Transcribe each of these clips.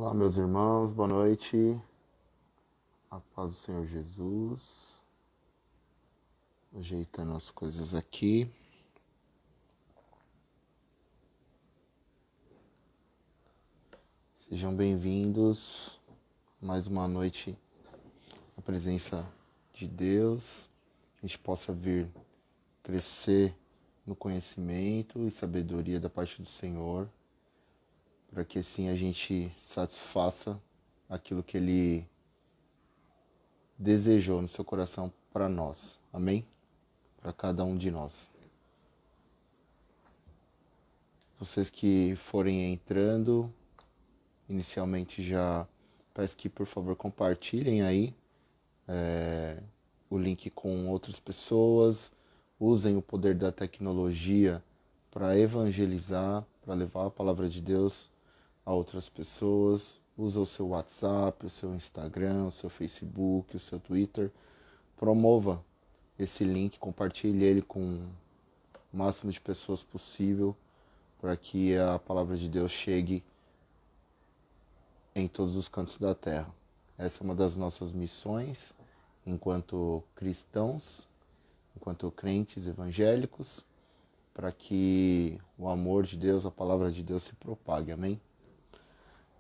Olá, meus irmãos, boa noite. A paz do Senhor Jesus. Ajeitando as coisas aqui. Sejam bem-vindos. Mais uma noite na presença de Deus. Que a gente possa vir crescer no conhecimento e sabedoria da parte do Senhor. Para que assim a gente satisfaça aquilo que Ele desejou no seu coração para nós. Amém? Para cada um de nós. Vocês que forem entrando, inicialmente já peço que por favor compartilhem aí o link com outras pessoas, usem o poder da tecnologia para evangelizar, para levar a palavra de Deus a outras pessoas. Usa o seu WhatsApp, o seu Instagram, o seu Facebook, o seu Twitter. Promova esse link, compartilhe ele com o máximo de pessoas possível para que a palavra de Deus chegue em todos os cantos da terra. Essa é uma das nossas missões enquanto cristãos, enquanto crentes evangélicos, para que o amor de Deus, a palavra de Deus se propague, amém?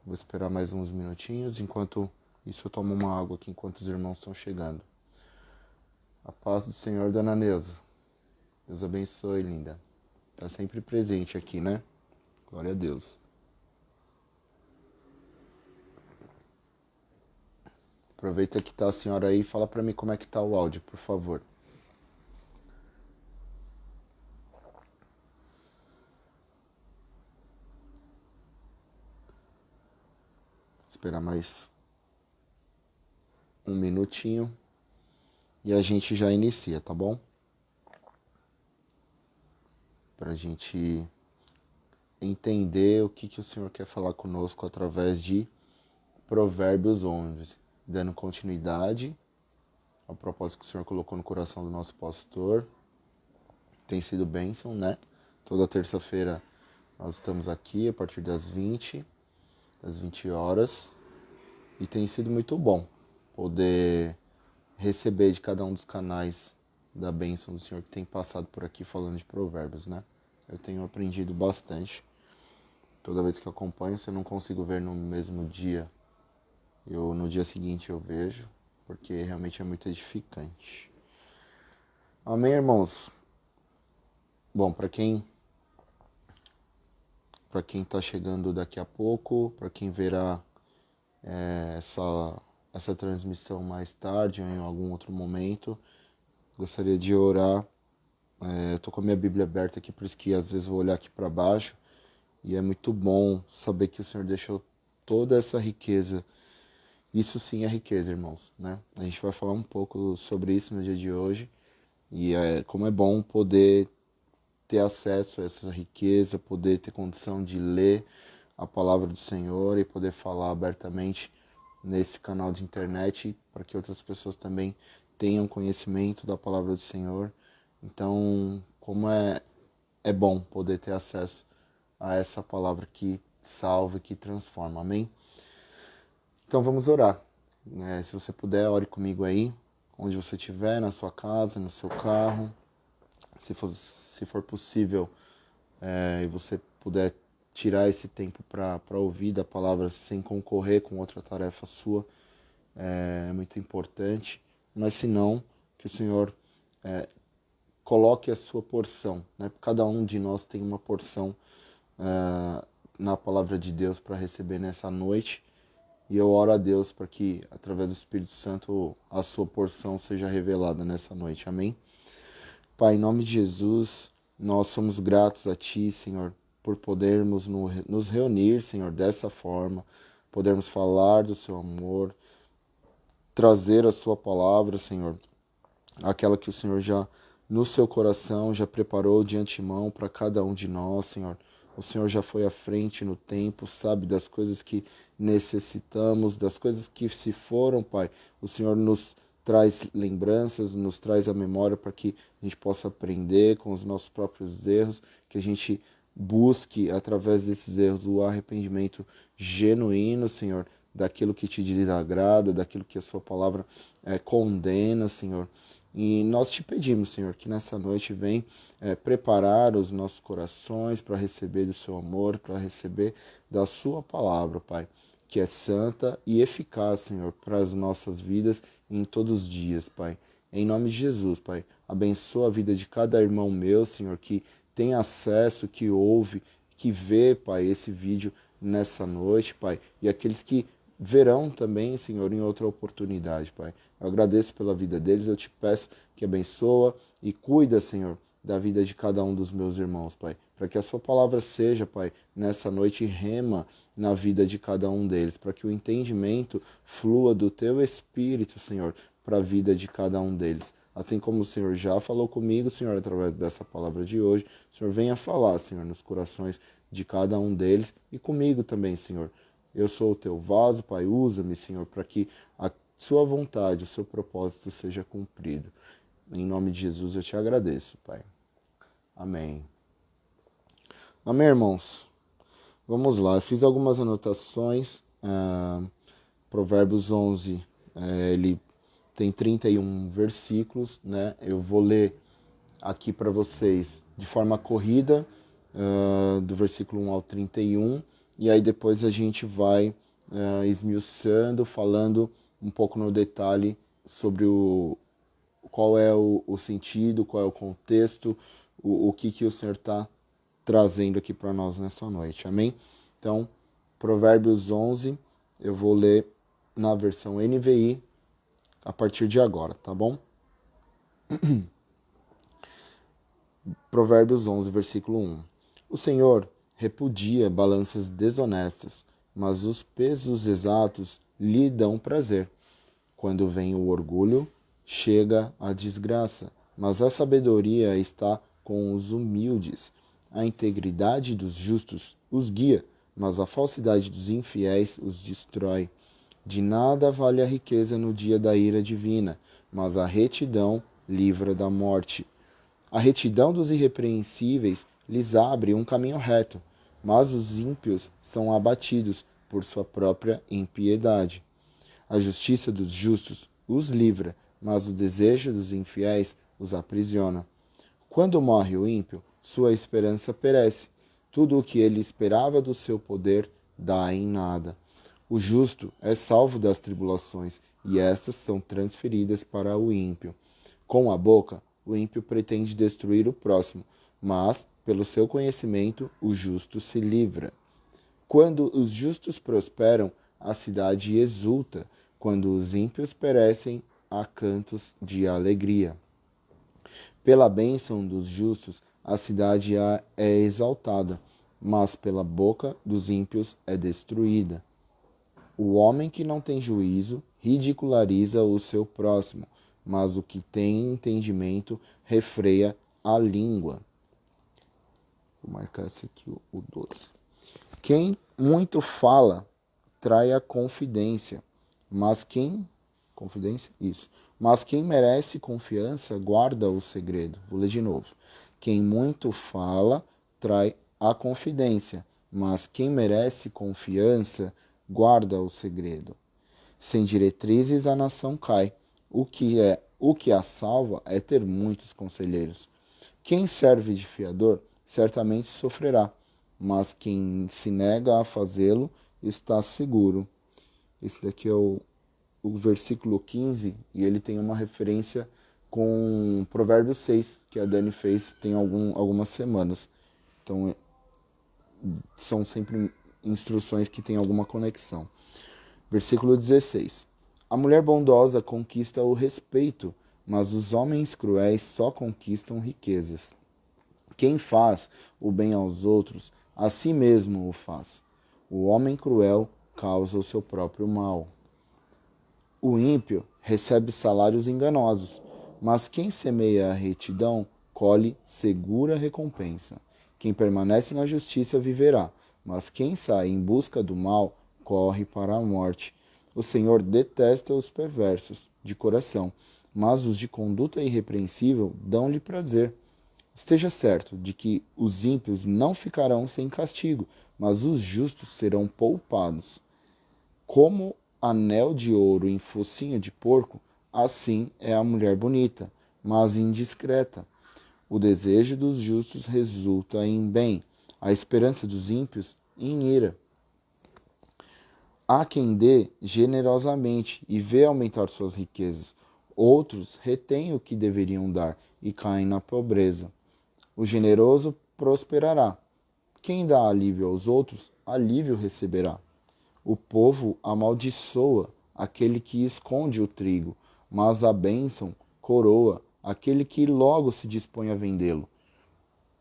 Vou esperar mais uns minutinhos, enquanto isso eu tomo uma água aqui enquanto os irmãos estão chegando. A paz do Senhor, Dona Neuza. Deus abençoe, linda. Está sempre presente aqui, né? Glória a Deus. Aproveita que tá a senhora aí e fala para mim como é que tá o áudio, por favor. Esperar mais um minutinho e a gente já inicia, tá bom? Pra gente entender o que o Senhor quer falar conosco através de Provérbios 11, dando continuidade ao propósito que o Senhor colocou no coração do nosso pastor. Tem sido bênção, né? Toda terça-feira nós estamos aqui a partir das 20 horas, e tem sido muito bom poder receber de cada um dos canais da bênção do Senhor que tem passado por aqui falando de provérbios, né? Eu tenho aprendido bastante. Toda vez que eu acompanho, se eu não consigo ver no mesmo dia, no dia seguinte eu vejo, porque realmente é muito edificante. Amém, irmãos? Bom, para quem está chegando daqui a pouco, para quem verá essa transmissão mais tarde ou em algum outro momento, gostaria de orar. Eu tô com a minha Bíblia aberta aqui, por isso que às vezes vou olhar aqui para baixo, e é muito bom saber que o Senhor deixou toda essa riqueza. Isso sim é riqueza, irmãos, né? A gente vai falar um pouco sobre isso no dia de hoje, e como é bom poder ter acesso a essa riqueza, poder ter condição de ler a palavra do Senhor e poder falar abertamente nesse canal de internet para que outras pessoas também tenham conhecimento da palavra do Senhor. Então, como é bom poder ter acesso a essa palavra que salva e que transforma, amém? Então vamos orar. Se você puder, ore comigo aí, onde você estiver, na sua casa, no seu carro. Se for possível, e você puder tirar esse tempo para ouvir da palavra sem concorrer com outra tarefa sua, é muito importante. Mas se não, que o Senhor coloque a sua porção, né? Cada um de nós tem uma porção na palavra de Deus para receber nessa noite, e eu oro a Deus para que, através do Espírito Santo, a sua porção seja revelada nessa noite, amém? Pai, em nome de Jesus, nós somos gratos a Ti, Senhor, por podermos nos reunir, Senhor, dessa forma, podermos falar do Seu amor, trazer a Sua palavra, Senhor, aquela que o Senhor já, no Seu coração, já preparou de antemão para cada um de nós, Senhor. O Senhor já foi à frente no tempo, sabe das coisas que necessitamos, das coisas que se foram, Pai. O Senhor nos traz lembranças, nos traz a memória para que a gente possa aprender com os nossos próprios erros, que a gente busque através desses erros o arrependimento genuíno, Senhor, daquilo que te desagrada, daquilo que a sua palavra condena, Senhor. E nós te pedimos, Senhor, que nessa noite vem preparar os nossos corações para receber do seu amor, para receber da sua palavra, Pai, que é santa e eficaz, Senhor, para as nossas vidas em todos os dias, Pai. Em nome de Jesus, Pai, abençoa a vida de cada irmão meu, Senhor, que tem acesso, que ouve, que vê, Pai, esse vídeo nessa noite, Pai, e aqueles que verão também, Senhor, em outra oportunidade, Pai. Eu agradeço pela vida deles, eu te peço que abençoa e cuida, Senhor, da vida de cada um dos meus irmãos, Pai, para que a sua palavra seja, Pai, nessa noite rema na vida de cada um deles, para que o entendimento flua do teu Espírito, Senhor, para a vida de cada um deles. Assim como o Senhor já falou comigo, Senhor, através dessa palavra de hoje, o Senhor venha falar, Senhor, nos corações de cada um deles e comigo também, Senhor. Eu sou o teu vaso, Pai, usa-me, Senhor, para que a sua vontade, o seu propósito seja cumprido. Em nome de Jesus eu te agradeço, Pai. Amém. Amém, irmãos? Vamos lá, eu fiz algumas anotações. Provérbios 11, ele tem 31 versículos, né? Eu vou ler aqui para vocês de forma corrida, do versículo 1 ao 31, e aí depois a gente vai esmiuçando, falando um pouco no detalhe sobre qual é o sentido, qual é o contexto, o que o Senhor está trazendo aqui para nós nessa noite, amém? Então, Provérbios 11, eu vou ler na versão NVI a partir de agora, tá bom? Provérbios 11, versículo 1. O Senhor repudia balanças desonestas, mas os pesos exatos lhe dão prazer. Quando vem o orgulho, chega a desgraça, mas a sabedoria está com os humildes. A integridade dos justos os guia, mas a falsidade dos infiéis os destrói. De nada vale a riqueza no dia da ira divina, mas a retidão livra da morte. A retidão dos irrepreensíveis lhes abre um caminho reto, mas os ímpios são abatidos por sua própria impiedade. A justiça dos justos os livra, mas o desejo dos infiéis os aprisiona. Quando morre o ímpio, sua esperança perece. Tudo o que ele esperava do seu poder dá em nada. O justo é salvo das tribulações, e estas são transferidas para o ímpio. Com a boca, o ímpio pretende destruir o próximo, mas, pelo seu conhecimento, o justo se livra. Quando os justos prosperam, a cidade exulta. Quando os ímpios perecem, há cantos de alegria. Pela bênção dos justos, a cidade é exaltada, mas pela boca dos ímpios é destruída. O homem que não tem juízo ridiculariza o seu próximo, mas o que tem entendimento refreia a língua. Vou marcar esse aqui, o 12. Quem muito fala trai a confidência, mas quem... Confidência? Isso. Mas quem merece confiança guarda o segredo. Vou ler de novo. Quem muito fala trai a confidência, mas quem merece confiança guarda o segredo. Sem diretrizes a nação cai. O que a salva é ter muitos conselheiros. Quem serve de fiador certamente sofrerá, mas quem se nega a fazê-lo está seguro. Esse daqui é o versículo 15, e ele tem uma referência com Provérbios 6, que a Dani fez tem algumas semanas. Então, são sempre instruções que têm alguma conexão. Versículo 16. A mulher bondosa conquista o respeito, mas os homens cruéis só conquistam riquezas. Quem faz o bem aos outros, a si mesmo o faz. O homem cruel causa o seu próprio mal. O ímpio recebe salários enganosos, mas quem semeia a retidão colhe segura recompensa. Quem permanece na justiça viverá, mas quem sai em busca do mal corre para a morte. O Senhor detesta os perversos de coração, mas os de conduta irrepreensível dão-lhe prazer. Esteja certo de que os ímpios não ficarão sem castigo, mas os justos serão poupados. Como anel de ouro em focinho de porco, assim é a mulher bonita, mas indiscreta. O desejo dos justos resulta em bem, a esperança dos ímpios em ira. Há quem dê generosamente e vê aumentar suas riquezas. Outros retêm o que deveriam dar e caem na pobreza. O generoso prosperará. Quem dá alívio aos outros, alívio receberá. O povo amaldiçoa aquele que esconde o trigo, mas a bênção coroa aquele que logo se dispõe a vendê-lo.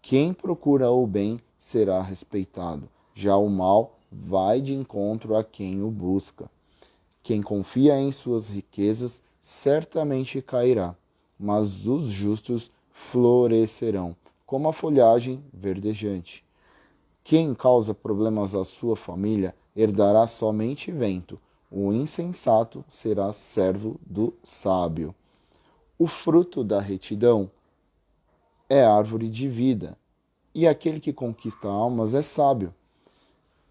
Quem procura o bem será respeitado, já o mal vai de encontro a quem o busca. Quem confia em suas riquezas certamente cairá, mas os justos florescerão, como a folhagem verdejante. Quem causa problemas à sua família herdará somente vento. O insensato será servo do sábio. O fruto da retidão é árvore de vida, e aquele que conquista almas é sábio.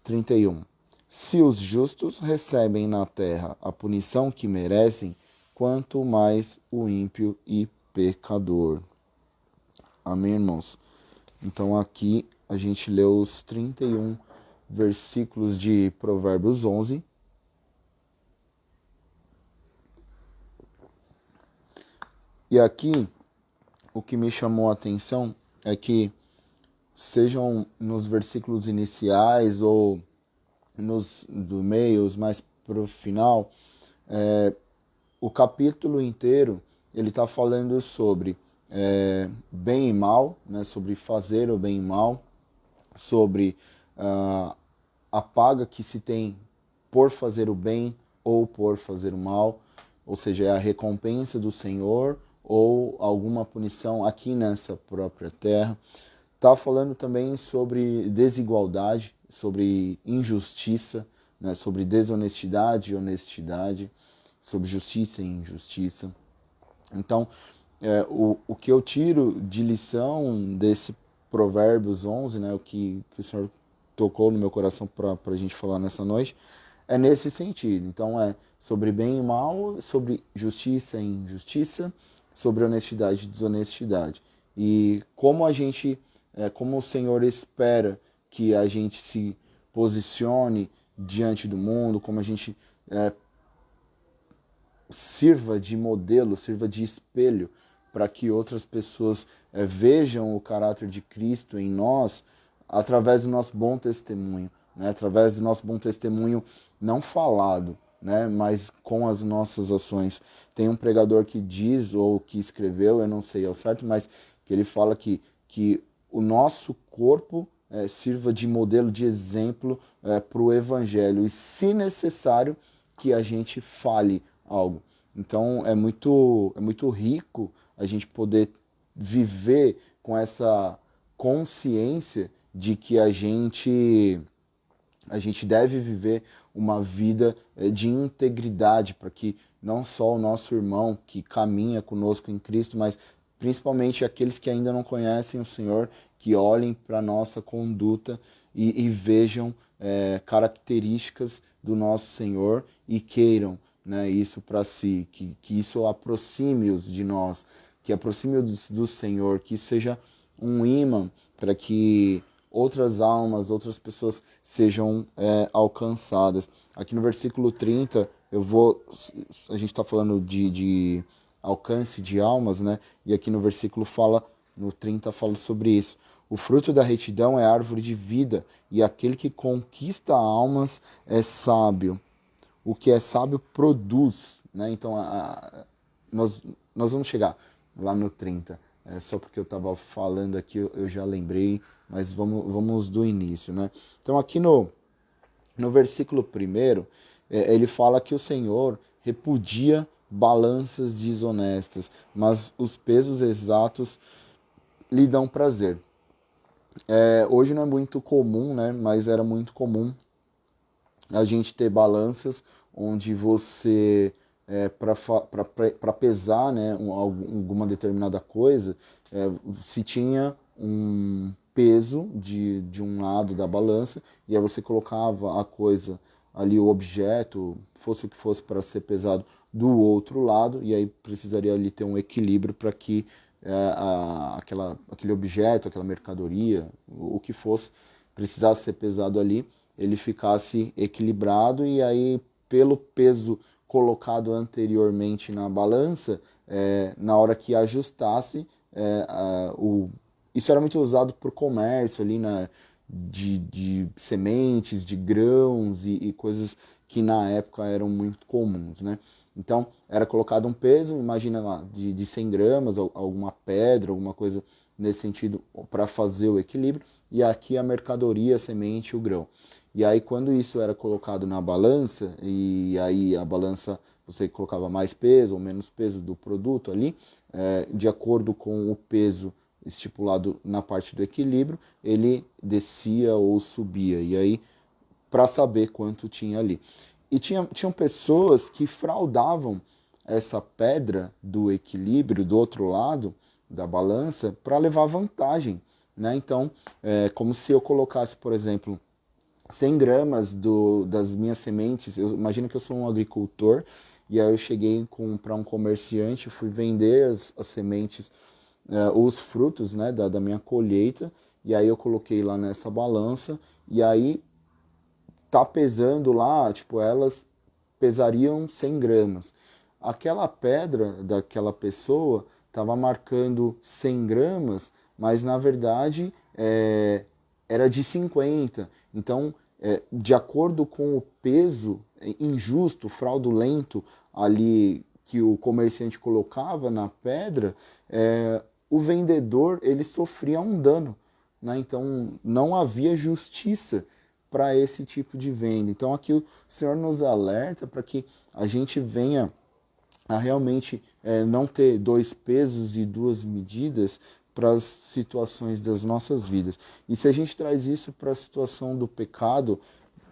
31. Se os justos recebem na terra a punição que merecem, quanto mais o ímpio e pecador. Amém, irmãos? Então aqui a gente leu os 31 versículos de Provérbios 11. E aqui o que me chamou a atenção é que, sejam nos versículos iniciais ou nos do meio, os mais pro final, o capítulo inteiro ele está falando sobre bem e mal, né, sobre fazer o bem e mal, sobre a paga que se tem por fazer o bem ou por fazer o mal, ou seja, é a recompensa do Senhor ou alguma punição aqui nessa própria terra. Está falando também sobre desigualdade, sobre injustiça, né, sobre desonestidade e honestidade, sobre justiça e injustiça. Então, o que eu tiro de lição desse Provérbios 11, né, o que o Senhor tocou no meu coração para a gente falar nessa noite, é nesse sentido. Então, é sobre bem e mal, sobre justiça e injustiça, sobre honestidade e desonestidade. E como a gente, como o Senhor espera que a gente se posicione diante do mundo, como a gente sirva de modelo, sirva de espelho para que outras pessoas vejam o caráter de Cristo em nós através do nosso bom testemunho, né? Através do nosso bom testemunho não falado, né? Mas com as nossas ações. Tem um pregador que diz, ou que escreveu, eu não sei ao certo, mas que ele fala que o nosso corpo sirva de modelo, de exemplo para o evangelho, e se necessário que a gente fale algo. Então é muito rico a gente poder viver com essa consciência de que a gente deve viver uma vida de integridade para que não só o nosso irmão que caminha conosco em Cristo, mas principalmente aqueles que ainda não conhecem o Senhor, que olhem para a nossa conduta e vejam características do nosso Senhor e queiram, né, isso para si, que isso aproxime-os de nós, que aproxime-os do Senhor, que seja um imã para que outras almas, outras pessoas sejam alcançadas. Aqui no versículo 30, a gente está falando de alcance de almas, né? E aqui no versículo no 30 fala sobre isso. O fruto da retidão é árvore de vida, e aquele que conquista almas é sábio. O que é sábio produz, né? Então nós vamos chegar lá no 30. Só porque eu estava falando aqui, eu já lembrei, mas vamos do início, né? Então aqui no versículo 1, ele fala que o Senhor repudia balanças desonestas, mas os pesos exatos lhe dão prazer. Hoje não é muito comum, né? Mas era muito comum a gente ter balanças onde você para pesar, né, alguma determinada coisa, se tinha um peso de um lado da balança, e aí você colocava a coisa ali, o objeto, fosse o que fosse para ser pesado, do outro lado, e aí precisaria ali ter um equilíbrio para que aquele objeto, aquela mercadoria, o que fosse, precisasse ser pesado ali, ele ficasse equilibrado, e aí pelo peso colocado anteriormente na balança, na hora que ajustasse, isso era muito usado por comércio ali, de sementes, de grãos e coisas que na época eram muito comuns, né? Então, era colocado um peso, imagina lá, de 100 gramas, alguma pedra, alguma coisa nesse sentido, para fazer o equilíbrio, e aqui a mercadoria, a semente, o grão. E aí, quando isso era colocado na balança, e aí a balança, você colocava mais peso ou menos peso do produto ali, de acordo com o peso estipulado na parte do equilíbrio, ele descia ou subia. E aí, para saber quanto tinha ali. E tinham pessoas que fraudavam essa pedra do equilíbrio do outro lado da balança para levar vantagem. Né? Então, como se eu colocasse, por exemplo, 100 gramas das minhas sementes. Eu imagino que eu sou um agricultor e aí eu cheguei para um comerciante, fui vender as sementes, os frutos, né, da minha colheita, e aí eu coloquei lá nessa balança, e aí tá pesando lá, tipo, elas pesariam 100 gramas. Aquela pedra daquela pessoa estava marcando 100 gramas, mas na verdade era de 50. Então, de acordo com o peso injusto, fraudulento ali que o comerciante colocava na pedra, o vendedor ele sofria um dano. Né? Então, não havia justiça para esse tipo de venda. Então, aqui o Senhor nos alerta para que a gente venha a realmente não ter dois pesos e duas medidas para as situações das nossas vidas. E se a gente traz isso para a situação do pecado,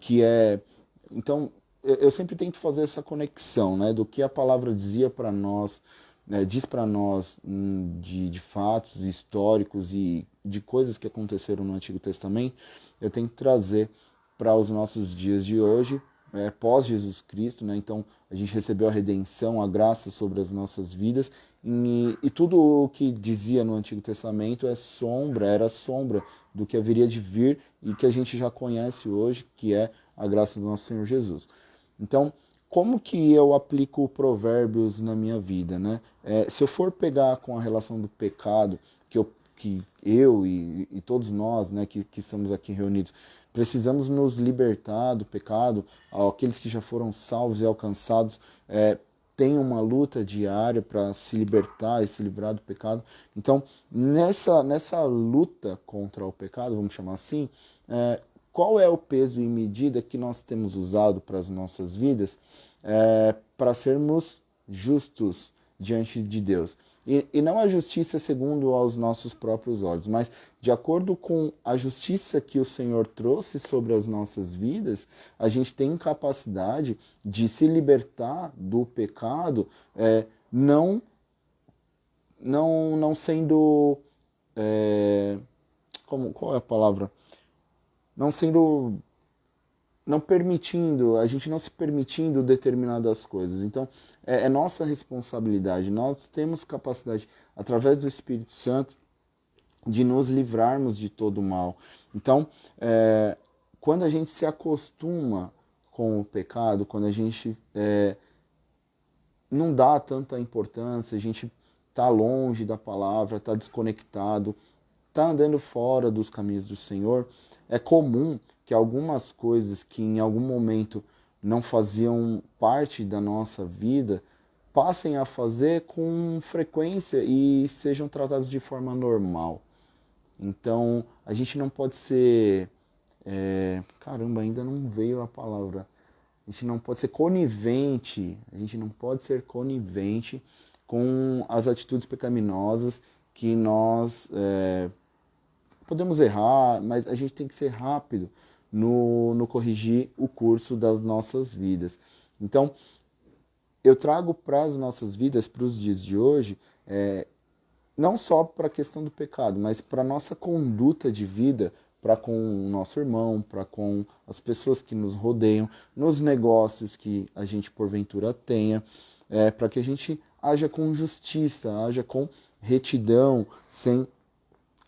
que é. Então, eu sempre tento fazer essa conexão, né, do que a palavra dizia para nós, né, diz para nós de fatos históricos e de coisas que aconteceram no Antigo Testamento, eu tenho que trazer para os nossos dias de hoje, pós Jesus Cristo, né? Então a gente recebeu a redenção, a graça sobre as nossas vidas, e tudo o que dizia no Antigo Testamento era sombra do que haveria de vir e que a gente já conhece hoje, que é a graça do nosso Senhor Jesus. Então, como que eu aplico provérbios na minha vida, né? Se eu for pegar com a relação do pecado, que eu e todos nós, né, que estamos aqui reunidos, precisamos nos libertar do pecado. Aqueles que já foram salvos e alcançados têm uma luta diária para se libertar e se livrar do pecado. Então, nessa luta contra o pecado, vamos chamar assim, qual é o peso e medida que nós temos usado para as nossas vidas para sermos justos diante de Deus? E não a justiça segundo aos nossos próprios olhos, mas de acordo com a justiça que o Senhor trouxe sobre as nossas vidas, a gente tem capacidade de se libertar do pecado, não, não sendo. Qual é a palavra? Não sendo, não permitindo, a gente não se permitindo determinadas coisas. Então, é nossa responsabilidade. Nós temos capacidade, através do Espírito Santo, de nos livrarmos de todo o mal. Então, quando a gente se acostuma com o pecado, quando a gente não dá tanta importância, a gente está longe da palavra, está desconectado, está andando fora dos caminhos do Senhor, é comum que algumas coisas que em algum momento não faziam parte da nossa vida passem a fazer com frequência e sejam tratadas de forma normal. Então, a gente não pode ser. Caramba, ainda não veio a palavra. A gente não pode ser conivente. A gente não pode ser conivente com as atitudes pecaminosas que nós podemos errar, mas a gente tem que ser rápido no corrigir o curso das nossas vidas. Então, eu trago para as nossas vidas, para os dias de hoje, não só para a questão do pecado, mas para a nossa conduta de vida, para com o nosso irmão, para com as pessoas que nos rodeiam, nos negócios que a gente porventura tenha, para que a gente haja com justiça, haja com retidão, sem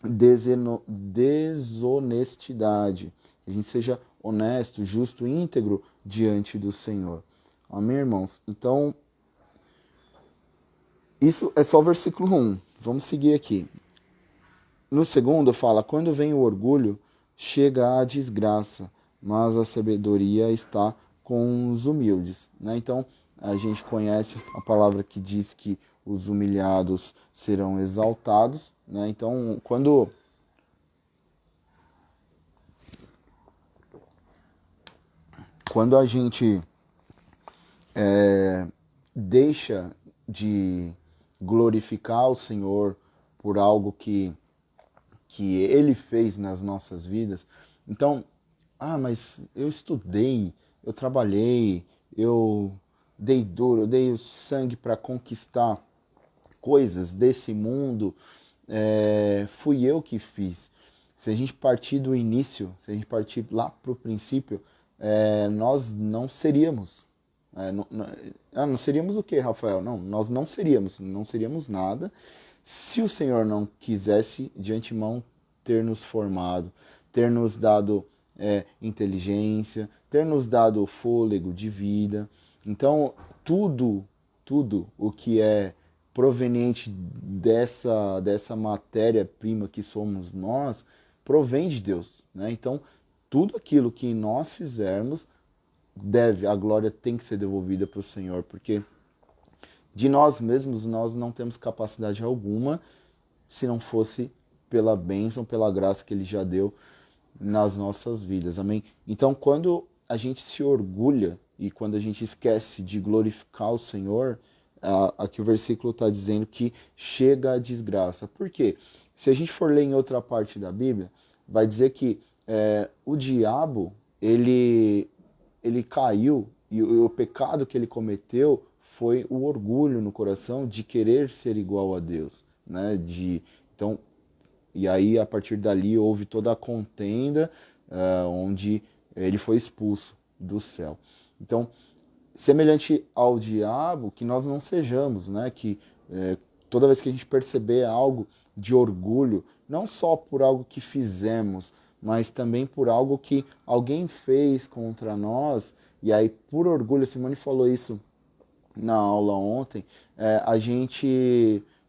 desonestidade. Que a gente seja honesto, justo e íntegro diante do Senhor. Amém, irmãos? Então, isso é só o versículo 1. Vamos seguir aqui. No segundo fala, quando vem o orgulho, chega a desgraça, mas a sabedoria está com os humildes. Né? Então, a gente conhece a palavra que diz que os humilhados serão exaltados. Né? Então, quando a gente deixa de glorificar o Senhor por algo que Ele fez nas nossas vidas, então, mas eu estudei, eu trabalhei, eu dei duro, eu dei o sangue para conquistar coisas desse mundo, fui eu que fiz. Se a gente partir do início, se a gente partir lá para o princípio, nós não seríamos. Não seríamos o quê, Rafael? Não, nós não seríamos nada se o Senhor não quisesse de antemão ter nos formado, ter nos dado inteligência, ter nos dado fôlego de vida. Então, tudo o que é proveniente dessa matéria-prima que somos nós, provém de Deus. Né? Então, tudo aquilo que nós fizermos, a glória tem que ser devolvida para o Senhor, porque de nós mesmos nós não temos capacidade alguma se não fosse pela bênção, pela graça que Ele já deu nas nossas vidas. Amém? Então, quando a gente se orgulha e quando a gente esquece de glorificar o Senhor, aqui o versículo está dizendo que chega a desgraça. Por quê? Se a gente for ler em outra parte da Bíblia, vai dizer que o diabo, ele caiu e o pecado que ele cometeu foi o orgulho no coração de querer ser igual a Deus. Né? Então, e aí, a partir dali, houve toda a contenda onde ele foi expulso do céu. Então, semelhante ao diabo, que nós não sejamos, né? Que toda vez que a gente perceber algo de orgulho, não só por algo que fizemos, mas também por algo que alguém fez contra nós, e aí por orgulho, a Simone falou isso na aula ontem,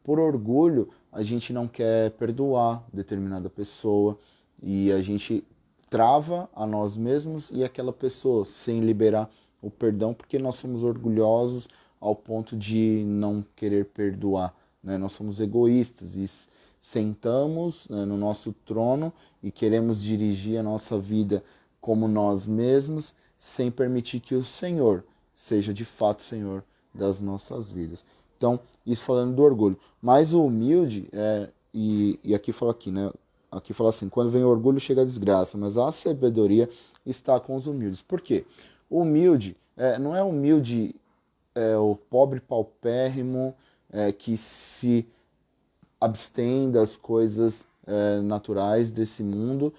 por orgulho, a gente não quer perdoar determinada pessoa, e a gente trava a nós mesmos e aquela pessoa sem liberar o perdão, porque nós somos orgulhosos ao ponto de não querer perdoar. Né? Nós somos egoístas e sentamos, né, no nosso trono e queremos dirigir a nossa vida como nós mesmos, sem permitir que o Senhor seja de fato Senhor das nossas vidas. Então, isso falando do orgulho. Mas o humilde, e aqui fala aqui, né? Aqui fala assim, quando vem o orgulho chega a desgraça, mas a sabedoria está com os humildes. Por quê? O humilde não é humilde o pobre paupérrimo que se abstém das coisas naturais desse mundo.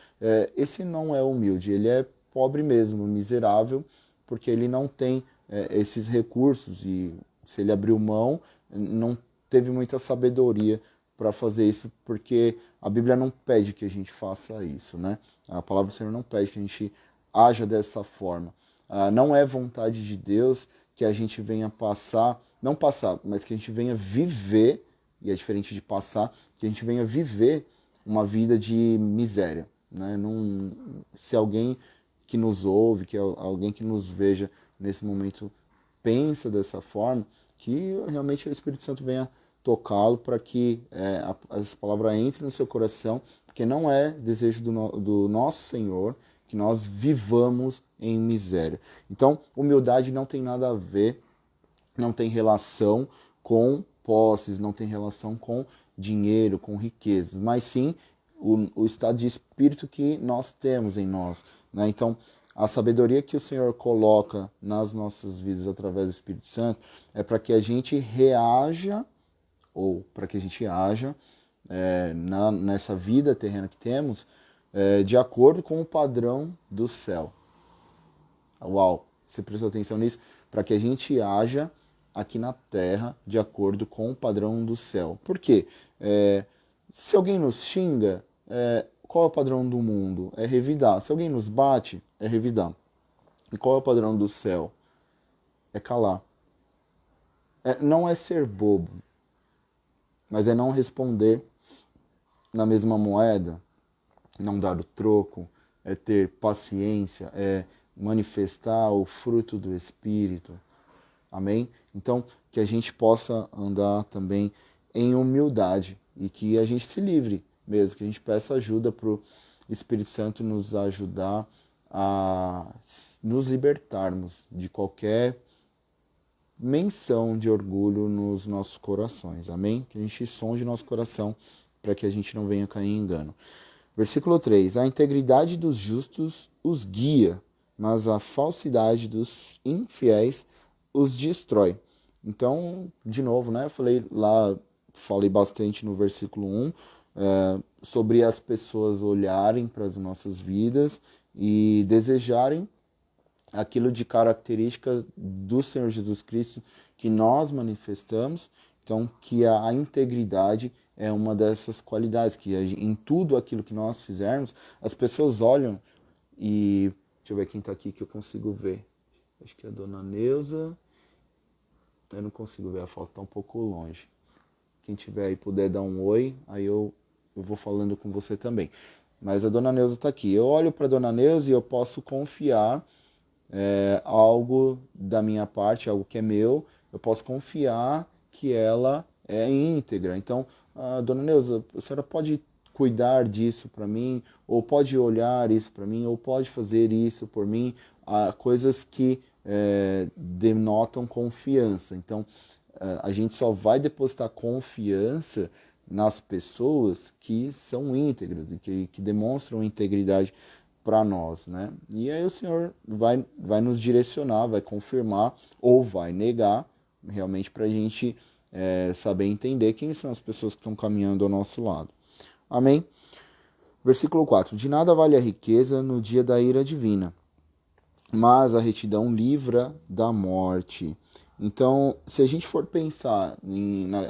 Esse não é humilde, ele é pobre mesmo, miserável, porque ele não tem esses recursos e se ele abriu mão, não teve muita sabedoria para fazer isso, porque a Bíblia não pede que a gente faça isso, né? A palavra do Senhor não pede que a gente haja dessa forma. Não é vontade de Deus que a gente venha não passar, mas que a gente venha viver, e é diferente de passar, que a gente venha viver uma vida de miséria, né? Se alguém que nos ouve, que alguém que nos veja nesse momento pensa dessa forma, que realmente o Espírito Santo venha tocá-lo para que essa palavra entre no seu coração, porque não é desejo do nosso Senhor que nós vivamos em miséria. Então, humildade não tem nada a ver, não tem relação com posses, não tem relação com dinheiro, com riquezas, mas sim o estado de espírito que nós temos em nós. Né? Então, A sabedoria que o Senhor coloca nas nossas vidas através do Espírito Santo é para que a gente reaja, ou para que a gente haja nessa vida terrena que temos, de acordo com o padrão do céu. Uau, você prestou atenção nisso? Para que a gente haja aqui na terra de acordo com o padrão do céu. Por quê? Se alguém nos xinga, qual é o padrão do mundo? É revidar. Se alguém nos bate, é revidar. E qual é o padrão do céu? É calar. Não é ser bobo, mas é não responder na mesma moeda, não dar o troco, é ter paciência, é manifestar o fruto do Espírito. Amém? Então, que a gente possa andar também em humildade e que a gente se livre mesmo, que a gente peça ajuda para o Espírito Santo nos ajudar a nos libertarmos de qualquer menção de orgulho nos nossos corações. Amém? Que a gente sonde nosso coração para que a gente não venha cair em engano. Versículo 3. A integridade dos justos os guia, mas a falsidade dos infiéis os destrói. Então, de novo, né? Falei bastante no versículo 1 sobre as pessoas olharem para as nossas vidas e desejarem aquilo de característica do Senhor Jesus Cristo que nós manifestamos. Então, que a integridade é uma dessas qualidades, que em tudo aquilo que nós fizermos, as pessoas olham e... Deixa eu ver quem está aqui que eu consigo ver. Acho que é a dona Neuza. Eu não consigo ver, a foto está um pouco longe. Quem tiver aí puder dar um oi, aí eu vou falando com você também. Mas a dona Neuza está aqui. Eu olho para a dona Neuza e eu posso confiar algo da minha parte, algo que é meu, eu posso confiar que ela é íntegra. Então, dona Neuza, a senhora pode cuidar disso para mim, ou pode olhar isso para mim, ou pode fazer isso por mim, coisas que denotam confiança. Então, a gente só vai depositar confiança nas pessoas que são íntegras e que demonstram integridade para nós, né? E aí o Senhor vai nos direcionar, vai confirmar ou vai negar, realmente para a gente saber entender quem são as pessoas que estão caminhando ao nosso lado. Amém? Versículo 4. De nada vale a riqueza no dia da ira divina, mas a retidão livra da morte. Então, se a gente for pensar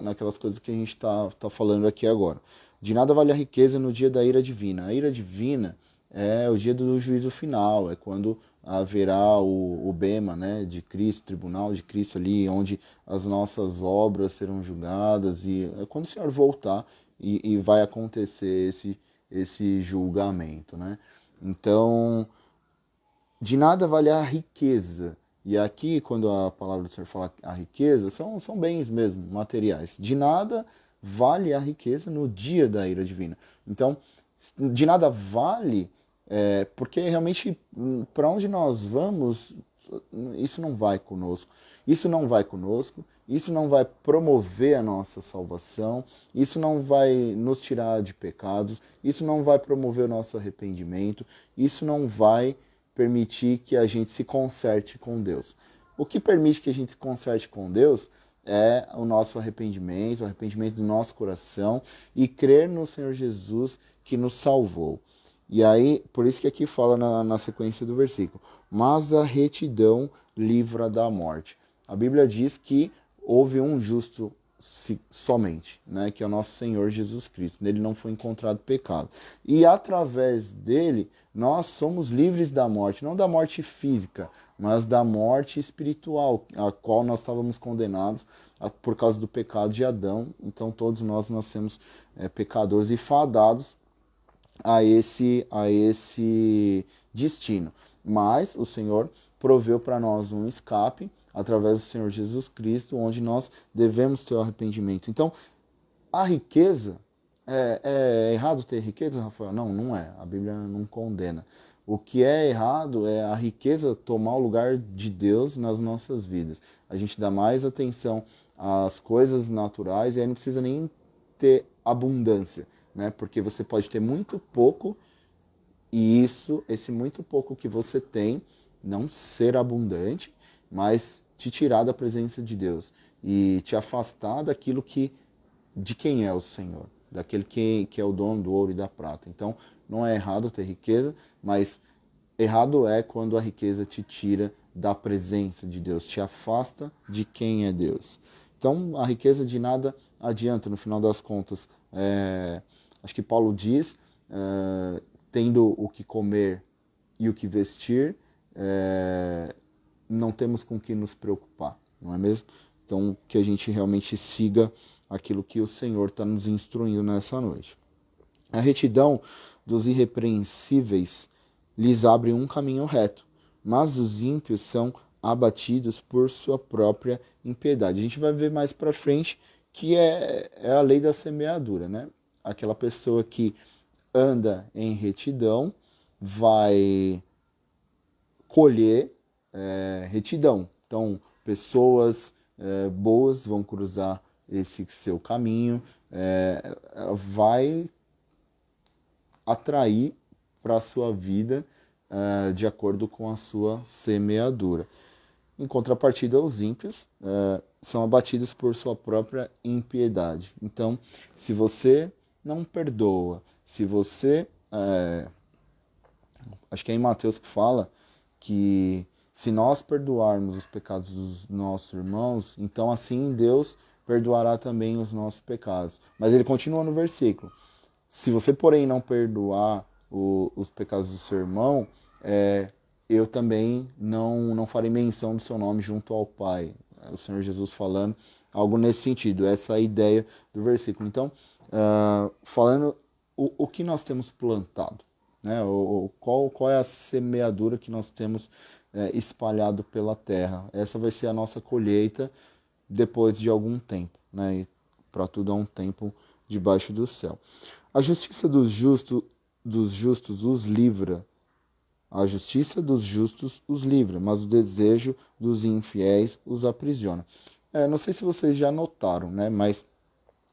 naquelas coisas que a gente tá falando aqui agora, de nada vale a riqueza no dia da ira divina. A ira divina é o dia do juízo final, é quando haverá o bema, né, de Cristo, o tribunal de Cristo ali, onde as nossas obras serão julgadas, e é quando o Senhor voltar e vai acontecer esse julgamento, né? Então, de nada vale a riqueza. E aqui, quando a palavra do Senhor fala a riqueza, são bens mesmo, materiais. De nada vale a riqueza no dia da ira divina. Então, de nada vale, porque realmente, para onde nós vamos, isso não vai conosco. Isso não vai conosco, isso não vai promover a nossa salvação, isso não vai nos tirar de pecados, isso não vai promover o nosso arrependimento, isso não vai permitir que a gente se conserte com Deus. O que permite que a gente se conserte com Deus é o nosso arrependimento, o arrependimento do nosso coração e crer no Senhor Jesus que nos salvou. E aí, por isso que aqui fala na sequência do versículo, mas a retidão livra da morte. A Bíblia diz que houve um justo somente, né, que é o nosso Senhor Jesus Cristo. Nele não foi encontrado pecado. E através dele, nós somos livres da morte, não da morte física, mas da morte espiritual, a qual nós estávamos condenados por causa do pecado de Adão. Então todos nós nascemos pecadores e fadados a esse destino. Mas o Senhor proveu para nós um escape através do Senhor Jesus Cristo, onde nós devemos ter o arrependimento. Então, a riqueza, é errado ter riqueza, Rafael? Não, não é. A Bíblia não condena. O que é errado é a riqueza tomar o lugar de Deus nas nossas vidas. A gente dá mais atenção às coisas naturais e aí não precisa nem ter abundância, né? Porque você pode ter muito pouco e esse muito pouco que você tem, não ser abundante, mas te tirar da presença de Deus e te afastar daquilo de quem é o Senhor, daquele que é o dono do ouro e da prata. Então, não é errado ter riqueza, mas errado é quando a riqueza te tira da presença de Deus, te afasta de quem é Deus. Então, a riqueza de nada adianta, no final das contas. Acho que Paulo diz, tendo o que comer e o que vestir, não temos com que nos preocupar, não é mesmo? Então, que a gente realmente siga aquilo que o Senhor está nos instruindo nessa noite. A retidão dos irrepreensíveis lhes abre um caminho reto, mas os ímpios são abatidos por sua própria impiedade. A gente vai ver mais para frente que é a lei da semeadura, né? Aquela pessoa que anda em retidão vai colher retidão. Então, pessoas boas vão cruzar esse seu caminho, ela vai atrair para a sua vida de acordo com a sua semeadura. Em contrapartida, os ímpios são abatidos por sua própria impiedade. Então, se você não perdoa, se você... acho que é em Mateus que fala que se nós perdoarmos os pecados dos nossos irmãos, então assim Deus perdoará também os nossos pecados. Mas ele continua no versículo. Se você, porém, não perdoar os pecados do seu irmão, eu também não farei menção do seu nome junto ao Pai. O Senhor Jesus falando algo nesse sentido, essa é a ideia do versículo. Então, falando o que nós temos plantado, né? Qual é a semeadura que nós temos espalhado pela terra. Essa vai ser a nossa colheita depois de algum tempo, né? E para tudo há um tempo debaixo do céu. A justiça dos justos os livra. A justiça dos justos os livra, mas o desejo dos infiéis os aprisiona. Não sei se vocês já notaram, né? Mas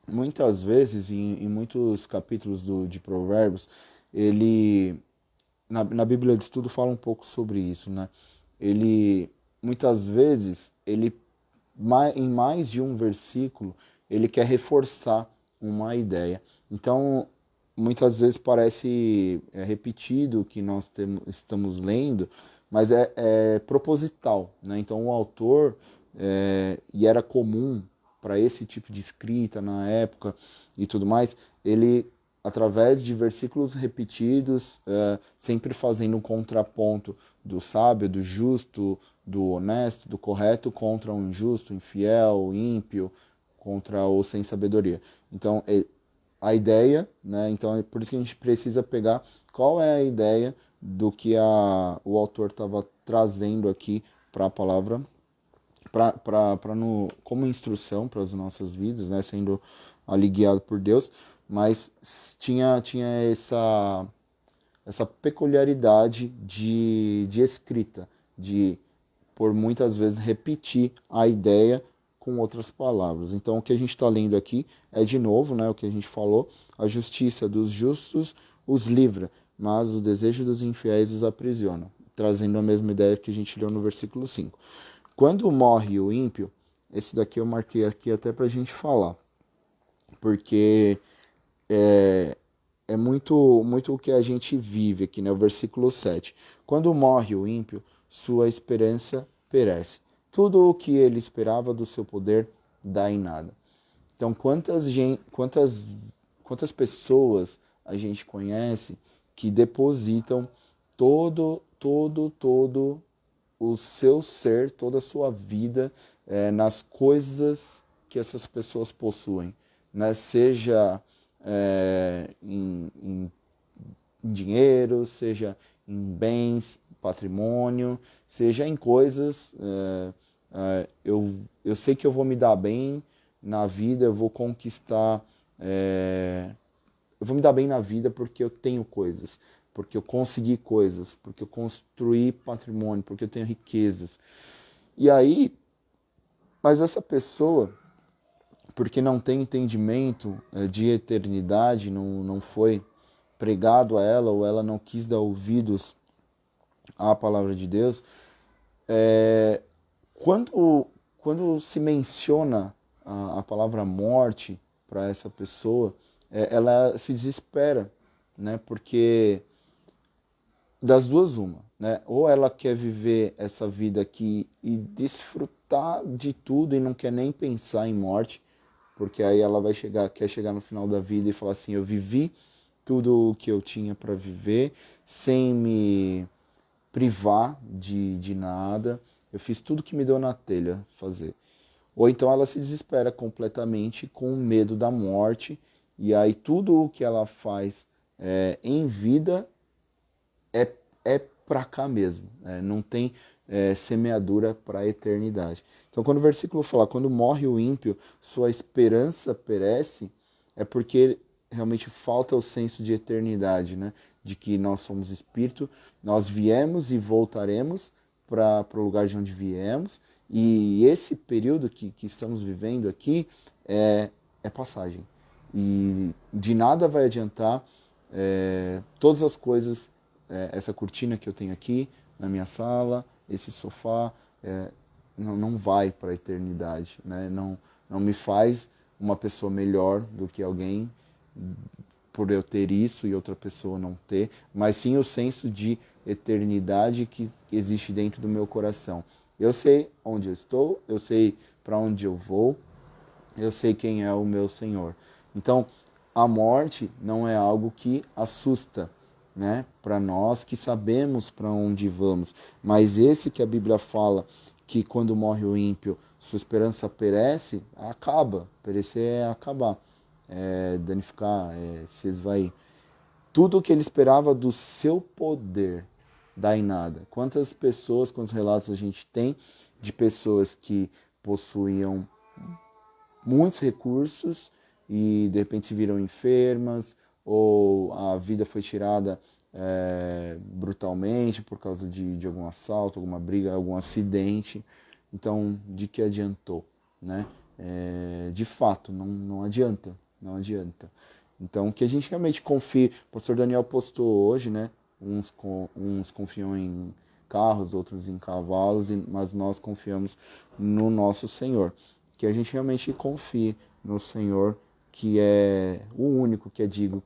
muitas vezes, em muitos capítulos de Provérbios, na Bíblia de Estudo fala um pouco sobre isso, né? Muitas vezes, em mais de um versículo, ele quer reforçar uma ideia. Então, muitas vezes parece repetido o que nós estamos lendo, mas é proposital, né? Então, o autor, e era comum para esse tipo de escrita na época e tudo mais, ele, através de versículos repetidos, sempre fazendo um contraponto do sábio, do justo, do honesto, do correto contra o injusto, infiel, ímpio, contra o sem sabedoria. Então, a ideia, né? Então é por isso que a gente precisa pegar qual é a ideia do que o autor estava trazendo aqui para a palavra, como instrução para as nossas vidas, né? Sendo ali guiado por Deus, mas tinha essa peculiaridade de escrita, de por muitas vezes repetir a ideia com outras palavras. Então o que a gente está lendo aqui é de novo, né, o que a gente falou, a justiça dos justos os livra, mas o desejo dos infiéis os aprisiona, trazendo a mesma ideia que a gente leu no versículo 5. Quando morre o ímpio, esse daqui eu marquei aqui até para a gente falar, porque é muito, muito o que a gente vive aqui, né? O versículo 7. Quando morre o ímpio, sua esperança perece. Tudo o que ele esperava do seu poder dá em nada. Então, quantas pessoas a gente conhece que depositam todo o seu ser, toda a sua vida nas coisas que essas pessoas possuem, né? Seja em dinheiro, seja em bens, patrimônio, seja em coisas. Eu sei que eu vou me dar bem na vida, eu vou conquistar. Eu vou me dar bem na vida porque eu tenho coisas, porque eu consegui coisas, porque eu construí patrimônio, porque eu tenho riquezas. E aí, mas essa pessoa, porque não tem entendimento de eternidade, não foi pregado a ela, ou ela não quis dar ouvidos à palavra de Deus, quando se menciona a palavra morte para essa pessoa, ela se desespera, né? Porque das duas uma, né? Ou ela quer viver essa vida aqui e desfrutar de tudo e não quer nem pensar em morte, porque aí ela quer chegar no final da vida e falar assim, eu vivi tudo o que eu tinha para viver, sem me privar de nada, eu fiz tudo que me deu na telha fazer. Ou então ela se desespera completamente com medo da morte, e aí tudo o que ela faz em vida é para cá mesmo, não tem semeadura para a eternidade. Então, quando o versículo fala, quando morre o ímpio, sua esperança perece, é porque realmente falta o senso de eternidade, né? De que nós somos espírito, nós viemos e voltaremos para o lugar de onde viemos, e esse período que estamos vivendo aqui é passagem. E de nada vai adiantar todas as coisas, essa cortina que eu tenho aqui na minha sala, esse sofá, não vai para a eternidade, né? Não me faz uma pessoa melhor do que alguém por eu ter isso e outra pessoa não ter, mas sim o senso de eternidade que existe dentro do meu coração. Eu sei onde eu estou, eu sei para onde eu vou, eu sei quem é o meu Senhor. Então, a morte não é algo que assusta, né, para nós que sabemos para onde vamos, mas esse que a Bíblia fala que quando morre o ímpio, sua esperança perece, acaba. Perecer é acabar, danificar, se esvair. Tudo o que ele esperava do seu poder dá em nada. Quantas pessoas, quantos relatos a gente tem de pessoas que possuíam muitos recursos e de repente se viram enfermas, ou a vida foi tirada brutalmente por causa de algum assalto, alguma briga, algum acidente. Então, de que adiantou, né? De fato, não adianta, não adianta. Então, que a gente realmente confie. O pastor Daniel postou hoje, né? Uns confiam em carros, outros em cavalos, mas nós confiamos no nosso Senhor. Que a gente realmente confie no Senhor, que é o único que é digno